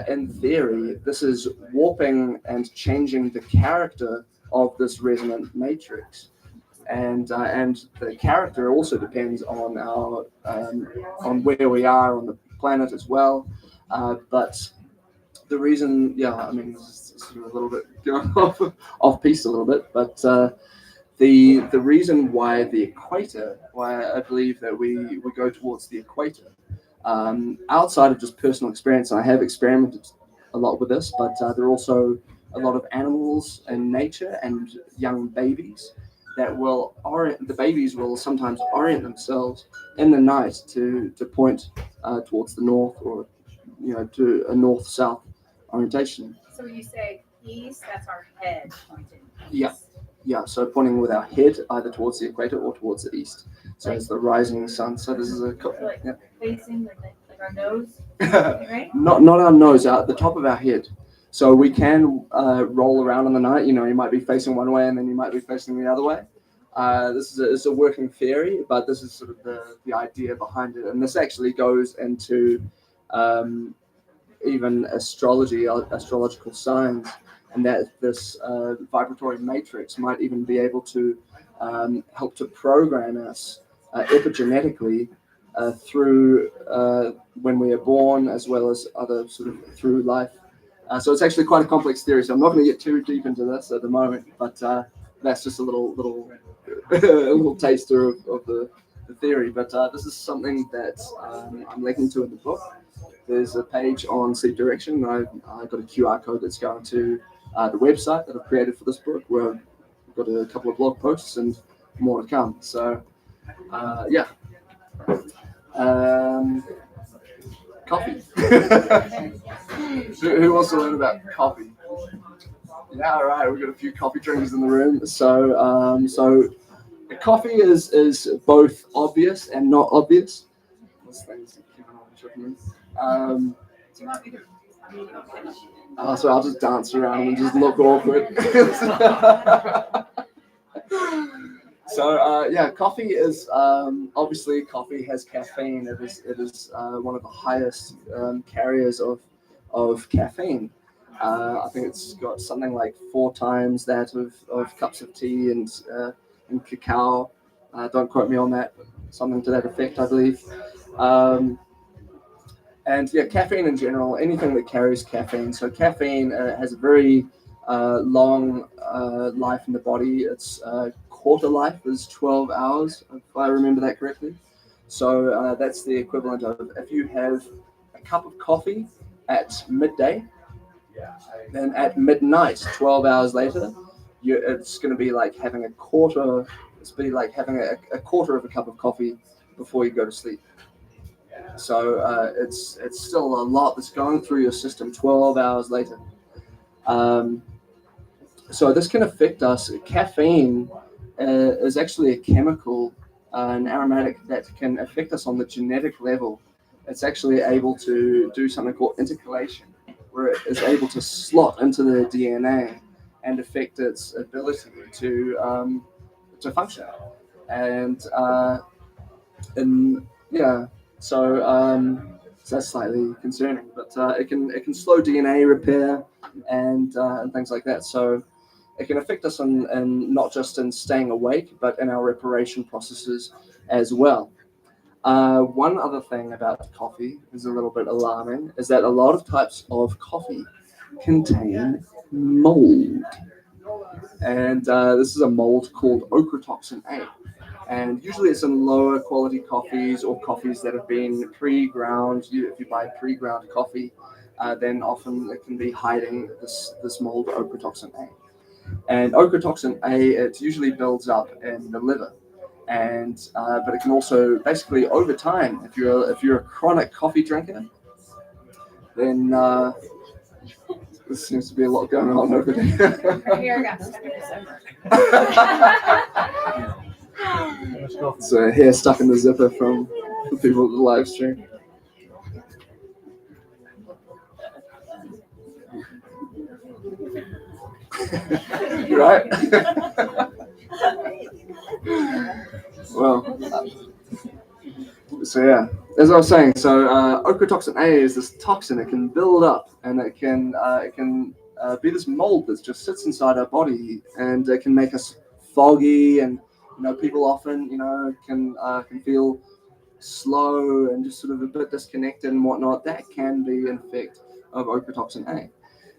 in theory, this is warping and changing the character of this resonant matrix. And the character also depends on our on where we are on the planet as well. But the reason, yeah, I mean, this is sort of a little bit going off piece a little bit, but the reason why why I believe that we go towards the equator, outside of just personal experience, and I have experimented a lot with this, but there are also a lot of animals in nature and young babies that will the babies will sometimes orient themselves in the night to point towards the north, or to a north-south orientation. So when you say east, that's our head pointing east. Yeah. Yeah, so pointing with our head either towards the equator or towards the east. So it's the rising sun. So this is Facing like our nose, yeah. right? Not our nose, out the top of our head. So we can roll around in the night. You might be facing one way and then you might be facing the other way. This is a working theory, but this is sort of the idea behind it. And this actually goes into even astrological signs, and that this vibratory matrix might even be able to help to program us epigenetically through when we are born, as well as other sort of through life. So it's actually quite a complex theory. So I'm not going to get too deep into this at the moment, but that's just a little a little taster of the theory. But this is something that I'm linking to in the book. There's a page on sleep direction. I've got a QR code that's going to the website that I've created for this book, where I've got a couple of blog posts and more to come. So, yeah. Coffee. Who wants to learn about coffee? Yeah, all right. We've got a few coffee drinkers in the room. So coffee is both obvious and not obvious. This thing's keeping on tripping me. Do you want me to? So I'll just dance around and just look awkward. So yeah, coffee is obviously coffee has caffeine. It is one of the highest carriers of caffeine. I think it's got something like 4 times that of cups of tea and cacao. Don't quote me on that, but something to that effect, I believe. And yeah, caffeine in general, anything that carries caffeine. So caffeine has a very long life in the body. Its quarter life is 12 hours, if I remember that correctly. So that's the equivalent of if you have a cup of coffee at midday, then at midnight, 12 hours later, it's going to be like having a quarter. It's be like having a quarter of a cup of coffee before you go to sleep. So it's still a lot that's going through your system 12 hours later. So this can affect us. Caffeine is actually a chemical, an aromatic that can affect us on the genetic level. It's actually able to do something called intercalation, where it is able to slot into the DNA and affect its ability to function. And yeah. So that's slightly concerning, but it can slow DNA repair and things like that. So it can affect us in not just in staying awake, but in our reparation processes as well. One other thing about coffee is a little bit alarming, is that a lot of types of coffee contain mold. And this is a mold called ochratoxin A. And usually it's in lower quality coffees or coffees that have been pre-ground. If you buy pre-ground coffee, then often it can be hiding this mold, ochratoxin A. And ochratoxin A, it usually builds up in the liver. And but it can also basically over time, if you're a chronic coffee drinker, then there seems to be a lot going on over there. Her hair got stuck in the zipper. Let's go. So hair stuck in the zipper from the people at the live stream. Right? Well, so yeah, as I was saying, so ochratoxin A is this toxin. It can build up, and it can be this mold that just sits inside our body, and it can make us foggy, and people often can feel slow and just sort of a bit disconnected and whatnot. That can be an effect of ochratoxin A.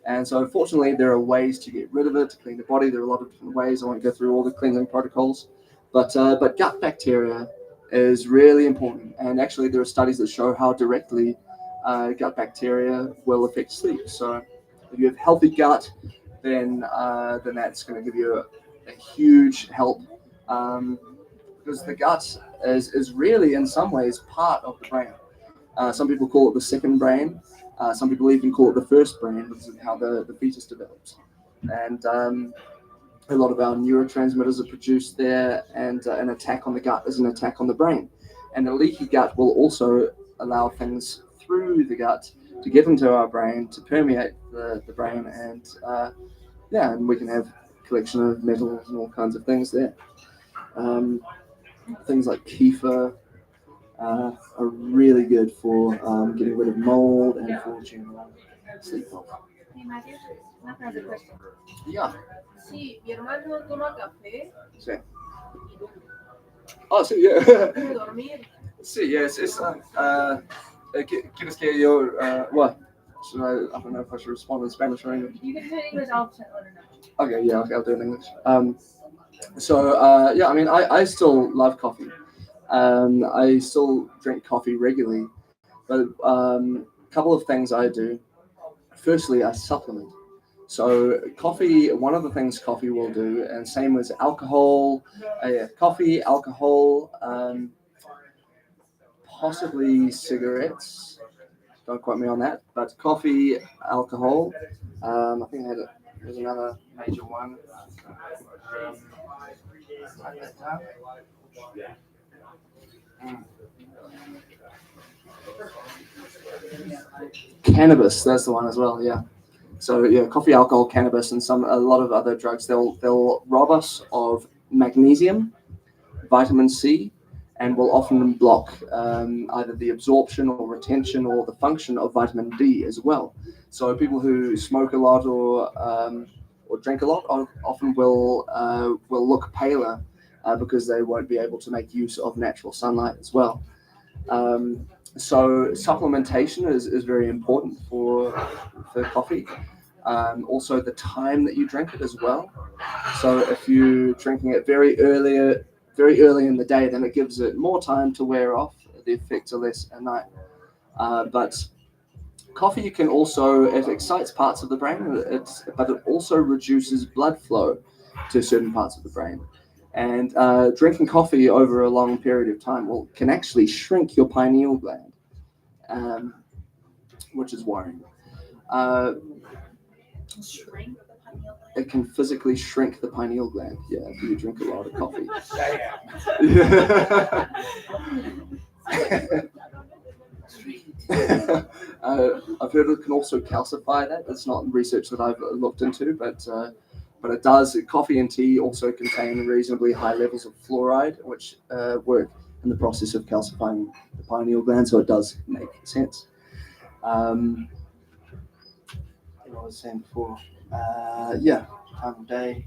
And so, fortunately, there are ways to get rid of it, to clean the body. There are a lot of different ways. I won't go through all the cleansing protocols, but gut bacteria is really important. And actually, there are studies that show how directly gut bacteria will affect sleep. So, if you have healthy gut, then that's going to give you a huge help, because the gut is really, in some ways, part of the brain. Some people call it the second brain. Some people even call it the first brain because of how the fetus develops. And a lot of our neurotransmitters are produced there, and an attack on the gut is an attack on the brain. And a leaky gut will also allow things through the gut to get into our brain, to permeate the brain, and and we can have a collection of metals and all kinds of things there. Things like kefir are really good for getting rid of mold and for general sleep health. Hey, Matthew, Matthew has a question. Yeah. Sí, mi hermano toma café Sí. Oh, sí, yeah. para dormir. Sí, yes, it's ¿Quieres que yo, what? I don't know if I should respond in Spanish or English. You can do it in English, I'll let her know. Okay, yeah, okay, I'll do it in English. I mean, I still love coffee. I still drink coffee regularly, but a couple of things I do. Firstly, I supplement. So coffee, one of the things coffee will do, and same as alcohol, coffee, alcohol, possibly cigarettes. Don't quote me on that, but coffee, alcohol. I think there's another major one. Write that down. Cannabis, that's the one as well. Yeah. So yeah, coffee, alcohol, cannabis, and a lot of other drugs. They'll rob us of magnesium, vitamin C, and will often block either the absorption or retention or the function of vitamin D as well. So people who smoke a lot or drink a lot often will look paler because they won't be able to make use of natural sunlight as well. So supplementation is very important for coffee. Also, the time that you drink it as well. So if you're drinking it very early in the day, then it gives it more time to wear off. The effects are less at night. But coffee can also, it excites parts of the brain, but it also reduces blood flow to certain parts of the brain. And drinking coffee over a long period of time can actually shrink your pineal gland, which is worrying. Shrink the pineal gland? It can physically shrink the pineal gland, yeah, if you drink a lot of coffee. I've heard it can also calcify that. It's not research that I've looked into, but it does. Coffee and tea also contain reasonably high levels of fluoride, which work in the process of calcifying the pineal gland, so it does make sense. What I was saying before, time of day.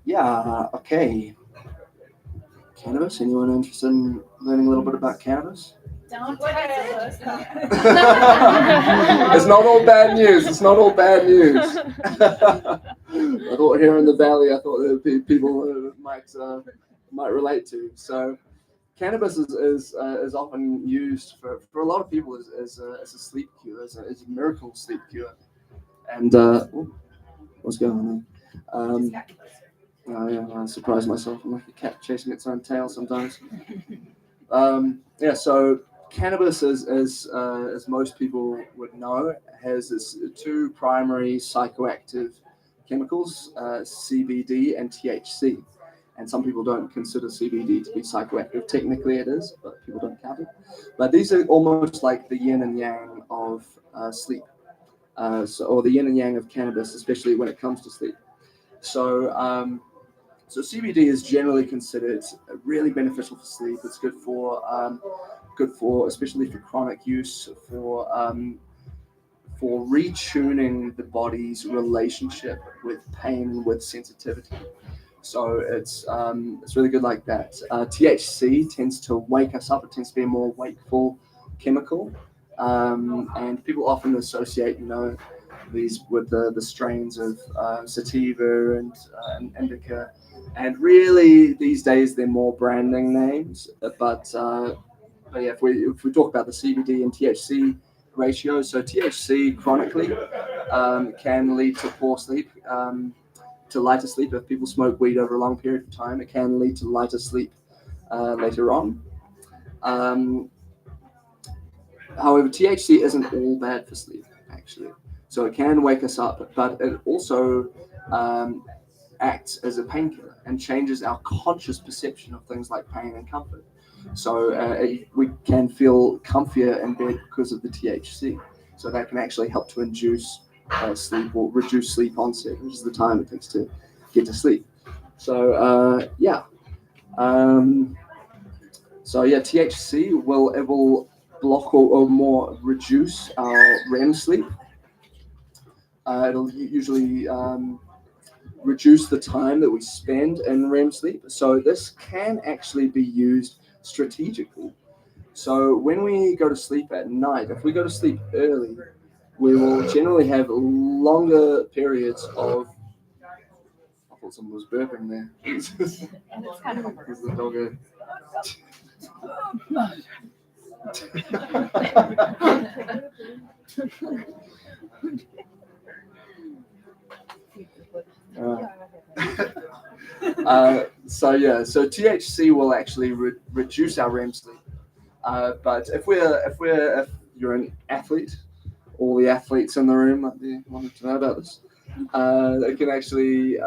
Yeah, okay. Cannabis, anyone interested in learning a little bit about cannabis? Don't tell us. It's not all bad news. It's not all bad news. I thought here in the valley, there would be people might relate to. So, cannabis is often used for a lot of people as a sleep cure, as a miracle sleep cure. And what's going on there? I surprise myself. I'm like a cat chasing its own tail sometimes. So cannabis, as most people would know, has its two primary psychoactive chemicals, CBD and THC. And some people don't consider CBD to be psychoactive. Technically it is, but people don't count it. But these are almost like the yin and yang of sleep, or the yin and yang of cannabis, especially when it comes to sleep. So, so CBD is generally considered really beneficial for sleep. It's good for especially for chronic use, for retuning the body's relationship with pain, with sensitivity. So it's really good like that. THC tends to wake us up. It tends to be a more wakeful chemical, and people often associate, these with the strains of sativa and indica, and really these days they're more branding names. But yeah, if we talk about the CBD and THC ratio, so THC chronically can lead to poor sleep. To lighter sleep. If people smoke weed over a long period of time, it can lead to lighter sleep later on. However, THC isn't all bad for sleep, actually. So it can wake us up, but it also acts as a painkiller and changes our conscious perception of things like pain and comfort. So we can feel comfier in bed because of the THC. So that can actually help to induce sleep or reduce sleep onset, which is the time it takes to get to sleep. So THC will block or more reduce our REM sleep. It'll usually reduce the time that we spend in REM sleep. So this can actually be used strategically. So when we go to sleep at night, if we go to sleep early, we will generally have longer periods of. I thought someone was burping there. Is the doggo? So THC will actually reduce our REM sleep. But if you're an athlete, all the athletes in the room might be wanting to know about this. It can actually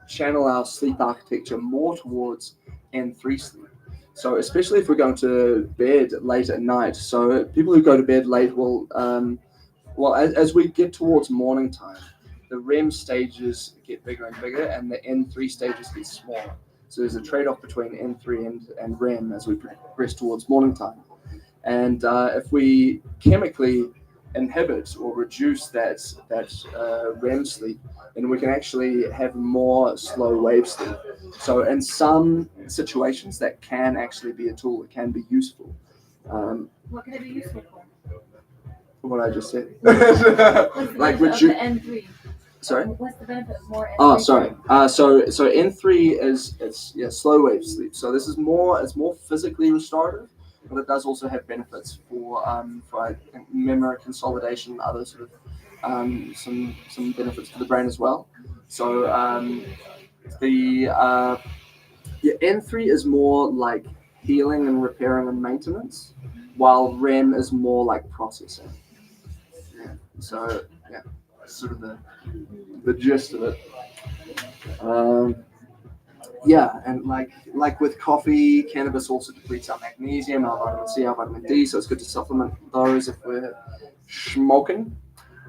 channel our sleep architecture more towards N3 sleep. So especially if we're going to bed late at night. So people who go to bed late will, as we get towards morning time, the REM stages get bigger and bigger, and the N3 stages get smaller. So there's a trade-off between N3 and REM as we progress towards morning time. And if we chemically inhibit or reduce that REM sleep, then we can actually have more slow wave sleep. So in some situations, that can actually be a tool. It can be useful. What can it be useful for? What I just said. What's the Like benefit of the N3? Sorry. What's the benefit of more N3? Oh, sorry. So N3 is slow wave sleep. So this is more physically restorative, but it does also have benefits for I think memory consolidation, and other sort of some benefits for the brain as well. So N3 is more like healing and repairing and maintenance, while REM is more like processing. Yeah. So yeah, sort of the gist of it. And like with coffee, cannabis also depletes our magnesium, our vitamin C, our vitamin D, so it's good to supplement those if we're smoking.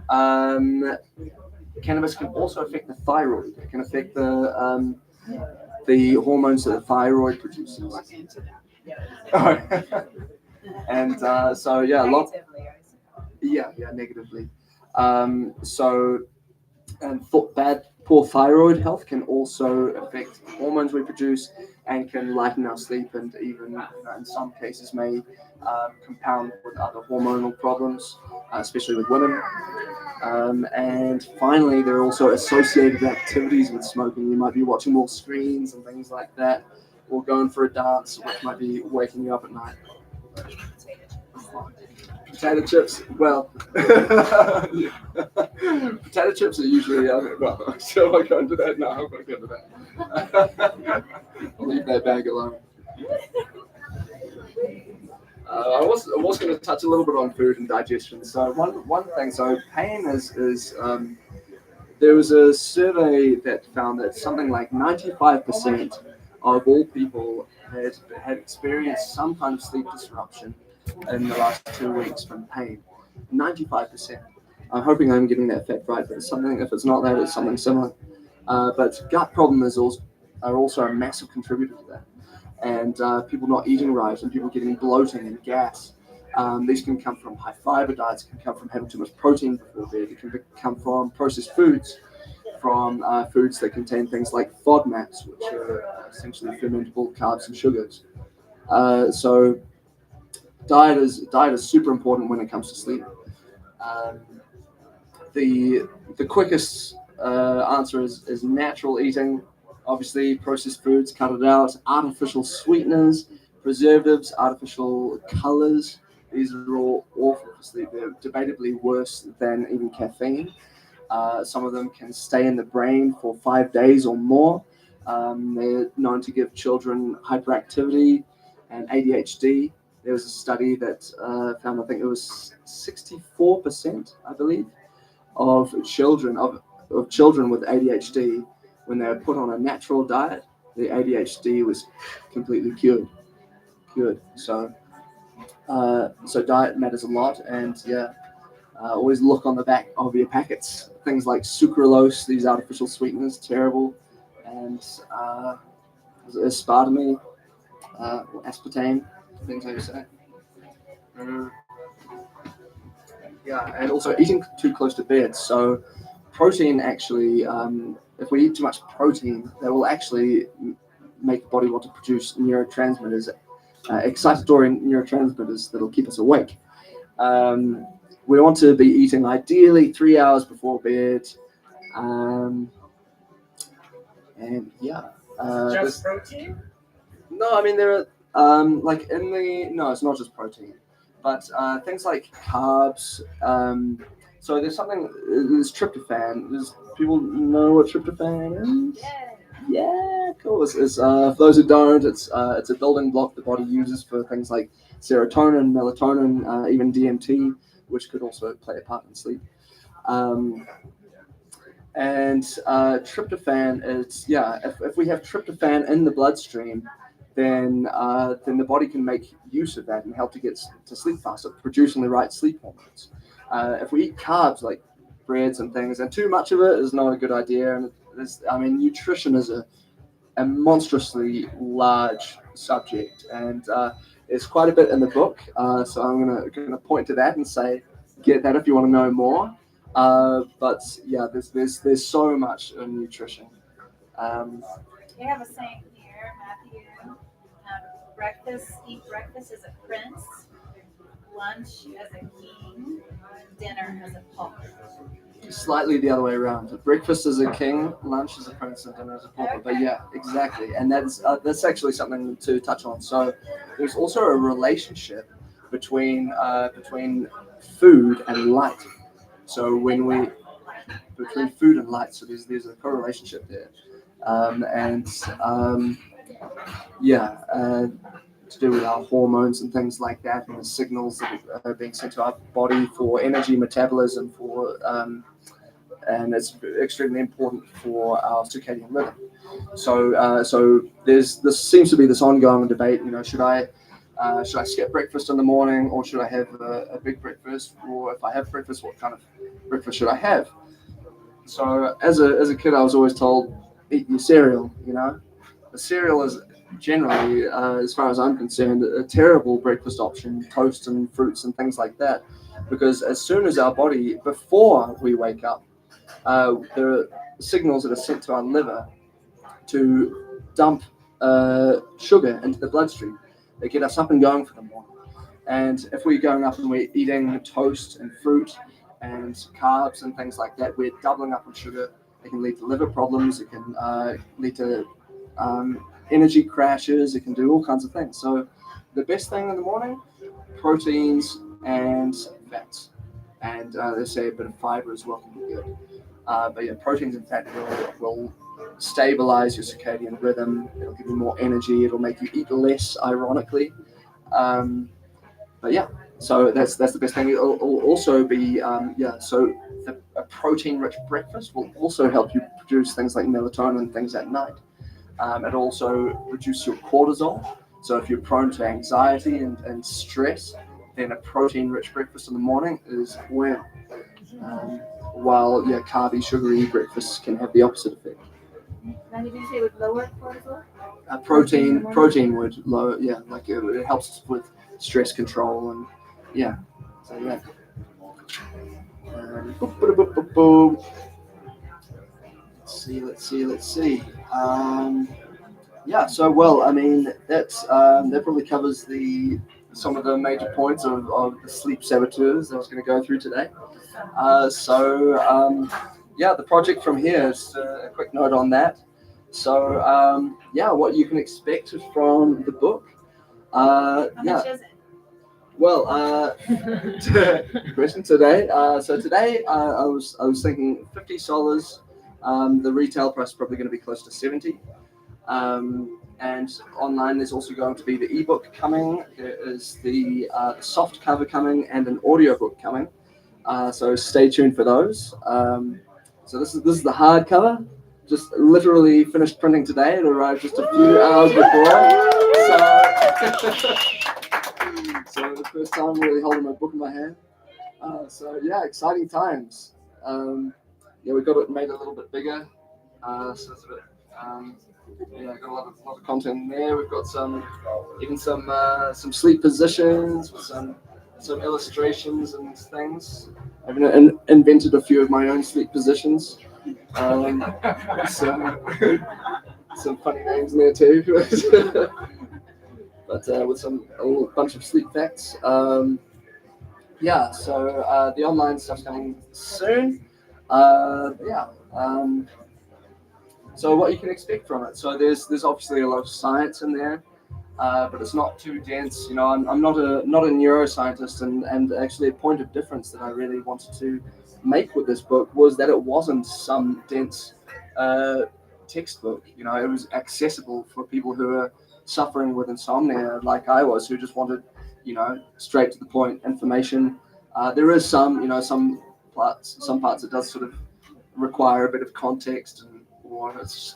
Cannabis can also affect the thyroid. It can affect the hormones that the thyroid produces. And negatively. Poor thyroid health can also affect the hormones we produce and can lighten our sleep, and even in some cases may compound with other hormonal problems, especially with women. And finally, there are also associated activities with smoking. You might be watching more screens and things like that, or going for a dance, which might be waking you up at night. Potato chips, well, potato chips are usually, so I go into that? No, I'm not going to go into that. I'll leave that bag alone. I was going to touch a little bit on food and digestion. So one thing. So pain is there was a survey that found that something like 95% of all people had experienced some kind of sleep disruption in the last 2 weeks from pain. 95%. I'm hoping I'm getting that fact right, but it's something. If it's not that, it's something similar. But gut problems are also a massive contributor to that. And people not eating right, and people getting bloating and gas. These can come from high fiber diets, can come from having too much protein before bed, it can come from processed foods, from foods that contain things like FODMAPs, which are essentially fermentable carbs and sugars. So diet is super important when it comes to sleep. Um, the quickest answer is natural eating. Obviously, processed foods, cut it out. Artificial sweeteners, preservatives, artificial colors. These are all awful for sleep. They're debatably worse than even caffeine. Some of them can stay in the brain for 5 days or more. They're known to give children hyperactivity and ADHD. There was a study that found, I think it was 64%, I believe, of children with ADHD, when they were put on a natural diet, the ADHD was completely cured. So diet matters a lot, and yeah, always look on the back of your packets. Things like sucralose, these artificial sweeteners, terrible, and aspartame, or aspartame, things like that. Yeah, and also eating too close to bed. So protein actually, if we eat too much protein, that will actually make the body want to produce neurotransmitters, excitatory neurotransmitters that'll keep us awake. We want to be eating ideally 3 hours before bed. And yeah. Just protein? No, I mean, there are, no, it's not just protein, but things like carbs. So there's tryptophan. People know what tryptophan is? Yeah, cool. For those who don't, it's a building block the body uses for things like serotonin, melatonin, even DMT, which could also play a part in sleep. And tryptophan is, if we have tryptophan in the bloodstream, then the body can make use of that and help to get to sleep faster, producing the right sleep hormones. If we eat carbs like breads and things, and too much of it is not a good idea. And nutrition is a monstrously large subject, and it's quite a bit in the book. So I'm gonna point to that and say, get that if you want to know more. But yeah, there's so much in nutrition. We have a saying here, Matthew. Eat breakfast as a prince, lunch as a king, dinner as a pauper. Slightly the other way around. Breakfast is a king, lunch is a prince, and dinner is a pauper. Okay. But yeah, exactly. And that's actually something to touch on. So there's also a relationship between food and light. So between food and light, so there's a correlationship there. To do with our hormones and things like that, and the signals that are being sent to our body for energy metabolism, and it's extremely important for our circadian rhythm. So this seems to be this ongoing debate. Should I skip breakfast in the morning, or should I have a big breakfast? Or if I have breakfast, what kind of breakfast should I have? So as a kid, I was always told, eat your cereal. The cereal is generally, as far as I'm concerned, a terrible breakfast option. Toast and fruits and things like that, because as soon as our body, before we wake up, there are signals that are sent to our liver to dump sugar into the bloodstream. They get us up and going for the morning. And if we're going up and we're eating toast and fruit and carbs and things like that, we're doubling up on sugar. It can lead to liver problems. It can lead to energy crashes. It can do all kinds of things. So the best thing in the morning, proteins and fats. And they say a bit of fiber as well can be good. But yeah, proteins and fat will stabilize your circadian rhythm. It'll give you more energy. It'll make you eat less, ironically. But yeah, so that's the best thing. It'll also be so a protein-rich breakfast will also help you produce things like melatonin and things at night. It also reduce your cortisol. So if you're prone to anxiety and stress, then a protein-rich breakfast in the morning is well. While carby, sugary breakfasts can have the opposite effect. Now, did you say with lower cortisol? Protein would lower, like it helps with stress control and so yeah. Boop, boop, boop, boop, boop. Let's see. So well, I mean that probably covers some of the major points of the sleep saboteurs that I was going to go through today. The project from here is a quick note on that. So what you can expect from the book. How much is it? Well, good question today. So today I was thinking $50. The retail price is probably going to be close to 70. And online there's also going to be the ebook coming. There is the soft cover coming and an audiobook coming. So stay tuned for those. So this is the hardcover. Just literally finished printing today. It arrived just a few hours before. So the first time really holding my book in my hand. Exciting times. We got it made a little bit bigger. So it's a bit. Got a lot of content in there. We've got some sleep positions with some illustrations and things. I've invented a few of my own sleep positions. Some funny names in there too. But with a bunch of sleep facts. The online stuff's coming soon. So what you can expect from it. So there's obviously a lot of science in there, but it's not too dense. I'm not a neuroscientist, and actually a point of difference that I really wanted to make with this book was that it wasn't some dense textbook. It was accessible for people who are suffering with insomnia, like I was, who just wanted, straight to the point information. There is some parts that does sort of require a bit of context or it's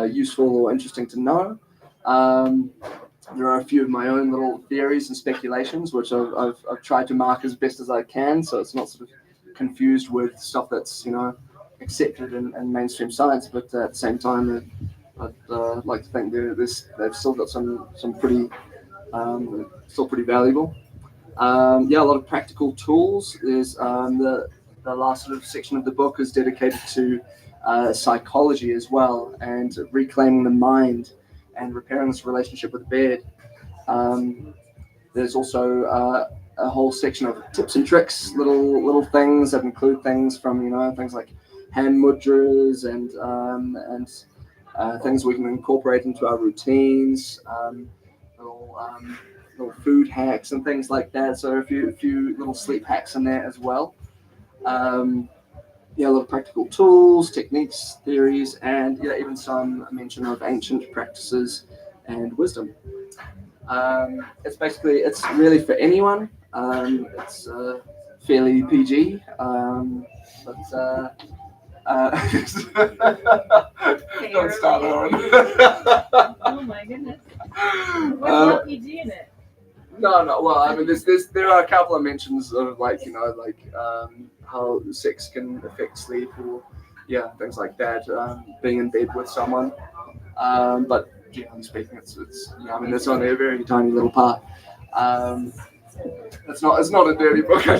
useful or interesting to know. There are a few of my own little theories and speculations, which I've tried to mark as best as I can, so it's not sort of confused with stuff that's accepted in mainstream science. But at the same time, I'd like to think they've still got some pretty still pretty valuable. A lot of practical tools. There's the last sort of section of the book is dedicated to psychology as well, and reclaiming the mind and repairing this relationship with bed. There's also a whole section of tips and tricks, little things that include things from things like hand mudras and things we can incorporate into our routines. Little food hacks and things like that. So a few little sleep hacks in there as well. A lot of practical tools, techniques, theories, and even some mention of ancient practices and wisdom. It's really for anyone. It's fairly PG, but don't start that one. Oh my goodness. What's not PG in it? No. Well, I mean, there are a couple of mentions of how sex can affect sleep or things like that. Being in bed with someone, but generally speaking, it's it's only a very tiny little part. It's not a dirty book. I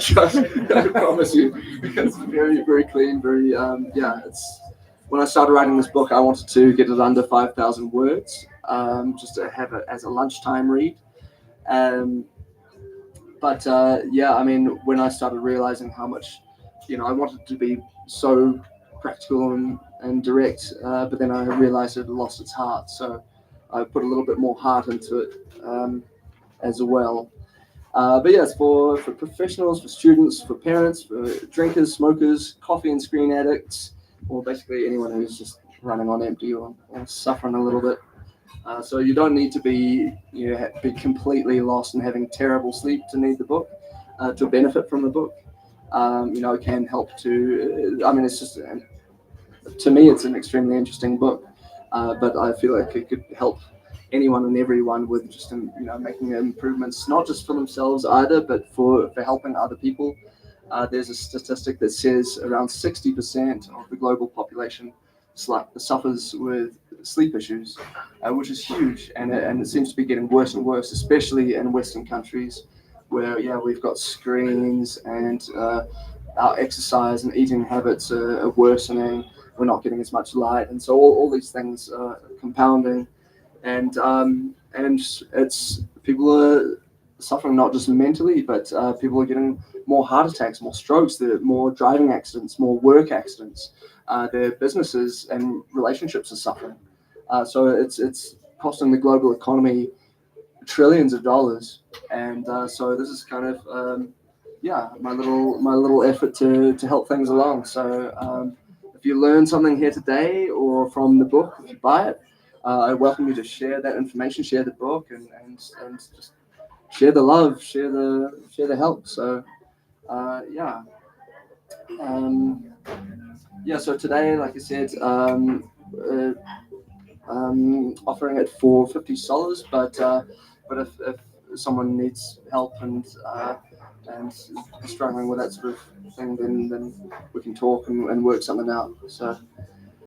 promise you. It's very very clean. Very It's when I started writing this book, I wanted to get it under 5,000 words, just to have it as a lunchtime read. When I started realizing how much, I wanted to be so practical and direct, but then I realized it lost its heart. So I put a little bit more heart into it as well. It's for professionals, for students, for parents, for drinkers, smokers, coffee and screen addicts, or basically anyone who's just running on empty or suffering a little bit. So you don't need to be be completely lost and having terrible sleep to need the book, to benefit from the book. It can help to. I mean, it's just to me, it's an extremely interesting book, but I feel like it could help anyone and everyone with just making improvements, not just for themselves either, but for helping other people. There's a statistic that says around 60% of the global population suffers with sleep issues, which is huge, and it seems to be getting worse and worse, especially in Western countries, where we've got screens and our exercise and eating habits are worsening. We're not getting as much light, and so all these things are compounding, and it's people are suffering not just mentally, but people are getting more heart attacks, more strokes, more driving accidents, more work accidents. Their businesses and relationships are suffering. So it's costing the global economy trillions of dollars, and so this is kind of my little effort to help things along. So if you learn something here today or from the book, if you buy it, I welcome you to share that information, share the book, and just share the love, share the help. So yeah. So today, like I said, offering it for $50, but if someone needs help and struggling with that sort of thing, then we can talk and work something out. So